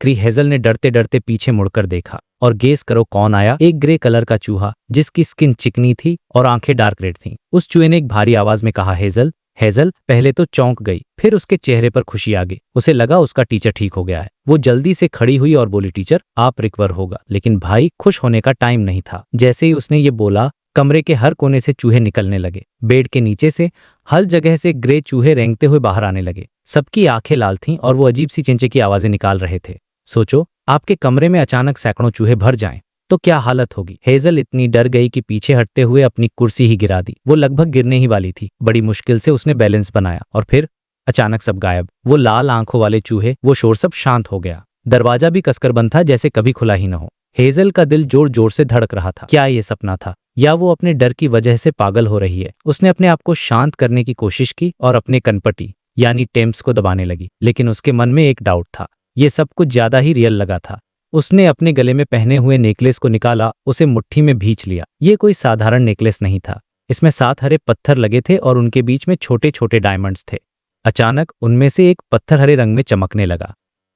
हेजल ने डरते डरते पीछे मुड़कर देखा, और गेस करो कौन आया। एक ग्रे कलर का चूहा जिसकी स्किन चिकनी थी और आंखें डार्क रेड थीं। उस चूहे ने एक भारी आवाज में कहा, हेजल। हेजल पहले तो चौंक गई, फिर उसके चेहरे पर खुशी आ गई। उसे लगा उसका टीचर ठीक हो गया है। वो जल्दी से खड़ी हुई और बोली, टीचर आप रिकवर होगा। लेकिन भाई, खुश होने का टाइम नहीं था। जैसे ही उसने ये बोला, कमरे के हर कोने से चूहे निकलने लगे। बेड के नीचे से हर जगह से ग्रे चूहे रेंगते हुए बाहर आने लगे। सबकी आंखें लाल थीं और वो अजीब सी चिंचे की आवाजें निकाल रहे थे। सोचो, आपके कमरे में अचानक सैकड़ों चूहे भर जाएं तो क्या हालत होगी। हेजल इतनी डर गई कि पीछे हटते हुए अपनी कुर्सी ही गिरा दी। वो लगभग गिरने ही वाली थी। बड़ी मुश्किल से उसने बैलेंस बनाया और फिर अचानक सब गायब। वो लाल आंखों वाले चूहे, वो शोर सब शांत हो गया। दरवाजा भी कसकर बंद था, जैसे कभी खुला ही न हो। हेजल का दिल जोर जोर से धड़क रहा था। क्या ये सपना था, या वो अपने डर की वजह से पागल हो रही है। उसने अपने आप को शांत करने की कोशिश की और अपने कनपटी यानी टेम्स को दबाने लगी, लेकिन उसके मन में एक डाउट था। ये सब कुछ ज्यादा ही रियल लगा था। उसने अपने गले में पहने हुए नेकलेस को निकाला, उसे मुट्ठी में भींच लिया। ये कोई साधारण नेकलेस नहीं था। इसमें 7 हरे पत्थर लगे थे और उनके बीच में छोटे छोटे डायमंड्स थे। अचानक उनमें से एक पत्थर हरे रंग में चमकने लगा।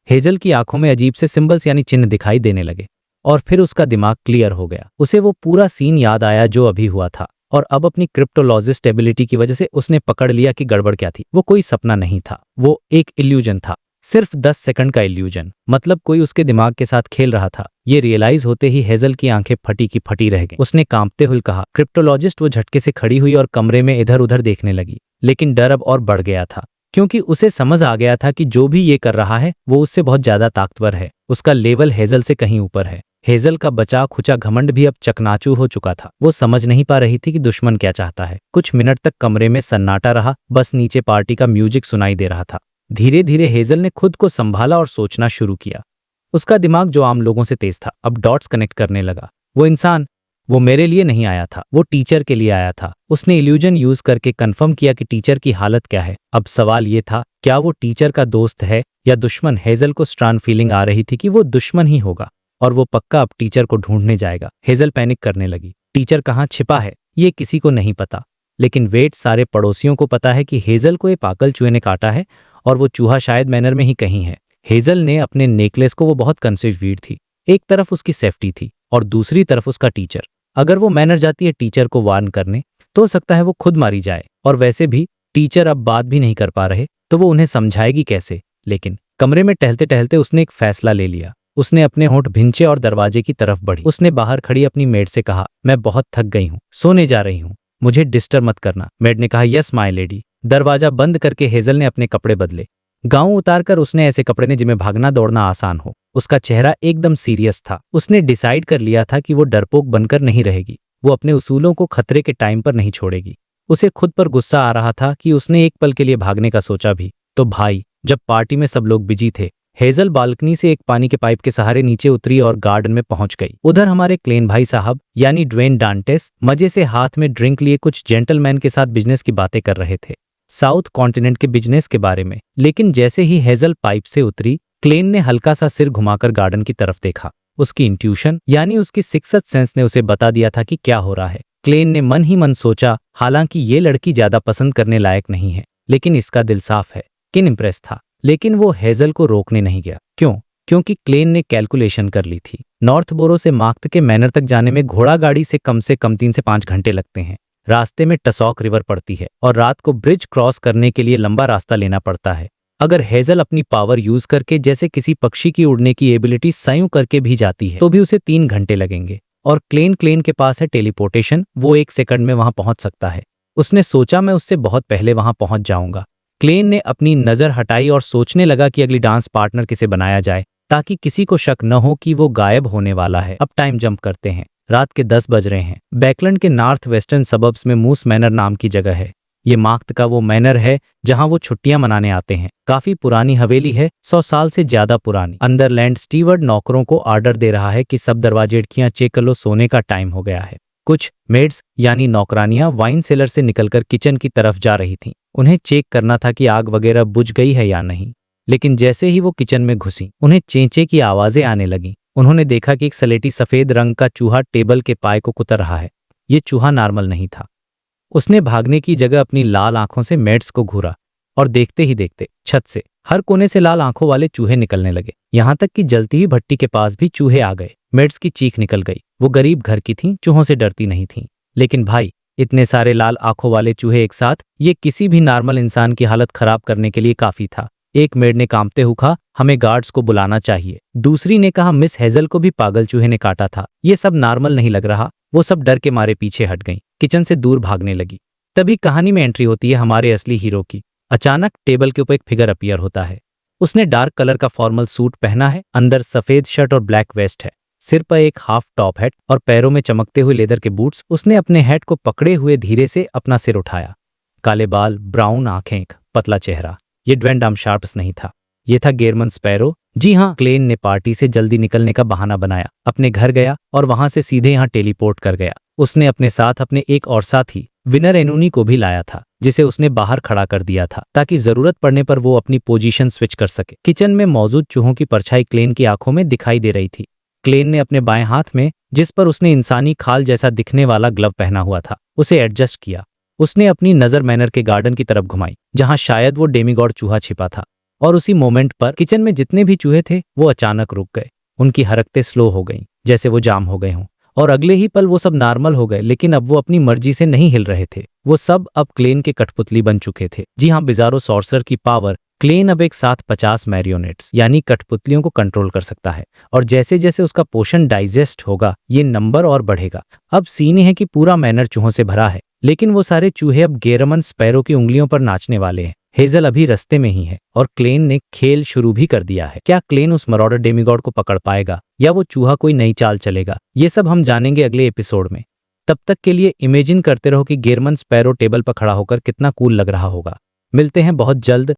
हेजल की आंखों में अजीब से सिंबल्स यानी चिन्ह दिखाई देने लगे, और फिर उसका दिमाग क्लियर हो गया। उसे वो पूरा सीन याद आया जो अभी हुआ था, और अब अपनी क्रिप्टोलॉजिस्ट एबिलिटी की वजह से उसने पकड़ लिया कि गड़बड़ क्या थी। वो कोई सपना नहीं था, वो एक इल्यूजन था। सिर्फ 10 सेकंड का इल्यूजन, मतलब कोई उसके दिमाग के साथ खेल रहा था। ये रियलाइज होते ही हेजल की आंखें फटी की फटी रह गईं। उसने कांपते हुए कहा, क्रिप्टोलॉजिस्ट। वो झटके से खड़ी हुई और कमरे में इधर उधर देखने लगी, लेकिन डर अब और बढ़ गया था, क्योंकि उसे समझ आ गया था कि जो भी ये कर रहा है वो उससे बहुत ज्यादा ताकतवर है। उसका लेवल हेजल से कहीं ऊपर है। हेजल का बचा खुचा घमंड भी अब चकनाचूर हो चुका था। वो समझ नहीं पा रही थी कि दुश्मन क्या चाहता है। कुछ मिनट तक कमरे में सन्नाटा रहा, बस नीचे पार्टी का म्यूजिक सुनाई दे रहा था। धीरे धीरे हेजल ने खुद को संभाला और सोचना शुरू किया। उसका दिमाग, जो आम लोगों से तेज था, अब डॉट्स कनेक्ट करने लगा। वो इंसान वो मेरे लिए नहीं आया था, वो टीचर के लिए आया था। उसने इल्यूजन यूज करके कंफर्म किया कि टीचर की हालत क्या है। अब सवाल ये था, क्या वो टीचर का दोस्त है या दुश्मन। हेजल को स्ट्रांग फीलिंग आ रही थी कि वो दुश्मन ही होगा और वो पक्का अब टीचर को ढूंढने जाएगा। हेजल पैनिक करने लगी। टीचर कहाँ छिपा है ये किसी को नहीं पता, लेकिन वेट सारे पड़ोसियों को पता है कि हेजल को ये पागल चूहे ने काटा है और वो चूहा शायद मैनर में ही कहीं है। हेजल ने अपने नेकलेस को, वो बहुत कंफ्यूज्ड थी। एक तरफ उसकी सेफ्टी थी और दूसरी तरफ उसका टीचर। अगर वो मैनर जाती है टीचर को वार्न करने तो हो सकता है वो खुद मारी जाए, और वैसे भी टीचर अब बात भी नहीं कर पा रहे तो वो उन्हें समझाएगी कैसे। लेकिन कमरे में टहलते टहलते उसने एक फैसला ले लिया। उसने अपने होंठ भिंचे और दरवाजे की तरफ बढ़ी। उसने बाहर खड़ी अपनी मेड से कहा, मैं बहुत थक गई हूँ, सोने जा रही हूँ, मुझे डिस्टर्ब मत करना। मेड ने कहा, यस माय लेडी। दरवाजा बंद करके हेजल ने अपने कपड़े बदले। गाउन उतारकर उसने ऐसे कपड़े ने जिनमें भागना दौड़ना आसान हो। उसका चेहरा एकदम सीरियस था। उसने डिसाइड कर लिया था कि वो डरपोक बनकर नहीं रहेगी, वो अपने उसूलों को खतरे के टाइम पर नहीं छोड़ेगी। उसे खुद पर गुस्सा आ रहा था कि उसने एक पल के लिए भागने का सोचा भी तो भाई, जब पार्टी में सब लोग बिजी थे, हेजल बालकनी से एक पानी के पाइप के सहारे नीचे उतरी और गार्डन में पहुंच गई। उधर हमारे क्लेन भाई साहब यानी ड्वेन डांटेस मजे से हाथ में ड्रिंक लिए कुछ जेंटलमैन के साथ बिजनेस की बातें कर रहे थे, साउथ कॉन्टिनेंट के बिजनेस के बारे में। लेकिन जैसे ही हेजल पाइप से उतरी, क्लेन ने हल्का सा सिर घुमाकर गार्डन की तरफ देखा। उसकी इंट्यूशन यानी उसकी सिक्स्थ सेंस ने उसे बता दिया था कि क्या हो रहा है। क्लेन ने मन ही मन सोचा, हालांकि ये लड़की ज्यादा पसंद करने लायक नहीं है, लेकिन इसका दिल साफ है। किन इम्प्रेस था, लेकिन वो हेजल को रोकने नहीं गया। क्यों? क्योंकि क्लेन ने कैलकुलेशन कर ली थी। नॉर्थ बोरो से मार्क्ट के मैनर तक जाने में घोड़ा गाड़ी से कम 3 से 5 घंटे लगते हैं। रास्ते में टसॉक रिवर पड़ती है और रात को ब्रिज क्रॉस करने के लिए लंबा रास्ता लेना पड़ता है। अगर हेजल अपनी पावर यूज करके जैसे किसी पक्षी की उड़ने की एबिलिटी संयू करके भी जाती है तो भी उसे 3 घंटे लगेंगे। और क्लेन के पास है टेलीपोर्टेशन, वो 1 सेकंड में वहां पहुंच सकता है। उसने सोचा, मैं उससे बहुत पहले वहां पहुंच जाऊंगा। क्लेन ने अपनी नजर हटाई और सोचने लगा कि अगली डांस पार्टनर किसे बनाया जाए ताकि किसी को शक न हो कि वो गायब होने वाला है। अब टाइम जंप करते हैं। रात के 10 बज रहे हैं। बैकलैंड के नॉर्थ वेस्टर्न सबर्ब्स में मूस मैनर नाम की जगह है। ये मार्क्ट का वो मैनर है जहां वो छुट्टियां मनाने आते हैं। काफी पुरानी हवेली है, 100 साल से ज्यादा पुरानी। अंदर लैंड स्टीवर्ड नौकरों को ऑर्डर दे रहा है कि सब दरवाजे खिड़कियां चेक कर लो, सोने का टाइम हो गया है। कुछ मेड्स यानी नौकरानियां वाइन सेलर से निकलकर किचन की तरफ जा रही थीं। उन्हें चेक करना था कि आग वगैरह बुझ गई है या नहीं। लेकिन जैसे ही वो किचन में घुसी, उन्हें चेंचे की आवाजें आने लगीं। उन्होंने देखा कि एक सलेटी सफेद रंग का चूहा टेबल के पाए को कुतर रहा है। ये चूहा नॉर्मल नहीं था। उसने भागने की जगह अपनी लाल आंखों से मेड्स को घूरा और देखते ही देखते छत से हर कोने से लाल आंखों वाले चूहे निकलने लगे। यहां तक कि जलती हुई भट्टी के पास भी चूहे आ गए। मेड्स की चीख निकल गई। वो गरीब घर की थीं, चूहों से डरती नहीं थीं। लेकिन भाई, इतने सारे लाल आंखों वाले चूहे एक साथ, ये किसी भी नॉर्मल इंसान की हालत खराब करने के लिए काफी था। एक मेड ने कांपते हुए कहा, हमें गार्ड्स को बुलाना चाहिए। दूसरी ने कहा, मिस हेजल को भी पागल चूहे ने काटा था, ये सब नॉर्मल नहीं लग रहा। वो सब डर के मारे पीछे हट गईं, किचन से दूर भागने लगी। तभी कहानी में एंट्री होती है हमारे असली हीरो की। अचानक टेबल के ऊपर एक फिगर अपीयर होता है। उसने डार्क कलर का फॉर्मल सूट पहना है, अंदर सफेद शर्ट और ब्लैक वेस्ट है, सिर पर एक हाफ टॉप हैट और पैरों में चमकते हुए लेदर के बूट्स। उसने अपने हैट को पकड़े हुए धीरे से अपना सिर उठाया। काले बाल, ब्राउन आंखें, पतला चेहरा। ये ड्वेन शार्प्स नहीं था, ये था गेरमन स्पैरो। जी हाँ, क्लेन ने पार्टी से जल्दी निकलने का बहाना बनाया, अपने घर गया और वहां से सीधे यहाँ टेलीपोर्ट कर गया। उसने अपने साथ अपने एक और साथी विनर एनूनी को भी लाया था, जिसे उसने बाहर खड़ा कर दिया था ताकि जरूरत पड़ने पर वो अपनी पोजीशन स्विच कर सके। किचन में मौजूद चूहों की परछाई क्लेन की आंखों में दिखाई दे रही थी। क्लेन ने अपने बाएं हाथ में, जिस पर उसने इंसानी खाल जैसा दिखने वाला ग्लव पहना हुआ था, उसे एडजस्ट किया। उसने अपनी नजर मैनर के गार्डन की तरफ घुमाई जहां शायद वो डेमीगॉड चूहा छिपा था। और उसी मोमेंट पर किचन में जितने भी चूहे थे वो अचानक रुक गए। उनकी हरकतें स्लो हो गईं, जैसे वो जाम हो गए हों। और अगले ही पल वो सब नॉर्मल हो गए, लेकिन अब वो अपनी मर्जी से नहीं हिल रहे थे। वो सब अब क्लेन के कठपुतली बन चुके थे। जी हाँ, बिजारो सॉर्सर की पावर। क्लेन अब एक साथ 50 मैरियोनेट्स यानी कठपुतलियों को कंट्रोल कर सकता है। और जैसे जैसे उसका पोषण डाइजेस्ट होगा, ये नंबर और बढ़ेगा। अब सीन है कि पूरा मैनर चूहों से भरा है, लेकिन वो सारे चूहे अब गेरमन स्पैरो की उंगलियों पर नाचने वाले हैं। हेजल अभी रास्ते में ही है और क्लेन ने खेल शुरू भी कर दिया है। क्या क्लेन उस मरॉडर डेमिगॉड को पकड़ पाएगा या वो चूहा कोई नई चाल चलेगा? ये सब हम जानेंगे अगले एपिसोड में। तब तक के लिए इमेजिन करते रहो कि गेरमन स्पैरो टेबल पर खड़ा होकर कितना कूल लग रहा होगा। मिलते हैं बहुत जल्द।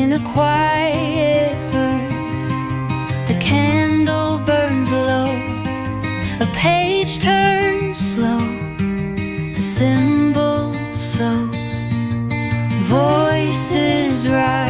in a quiet room. The candle burns low, a page turns slow, the symbols flow, voices rise.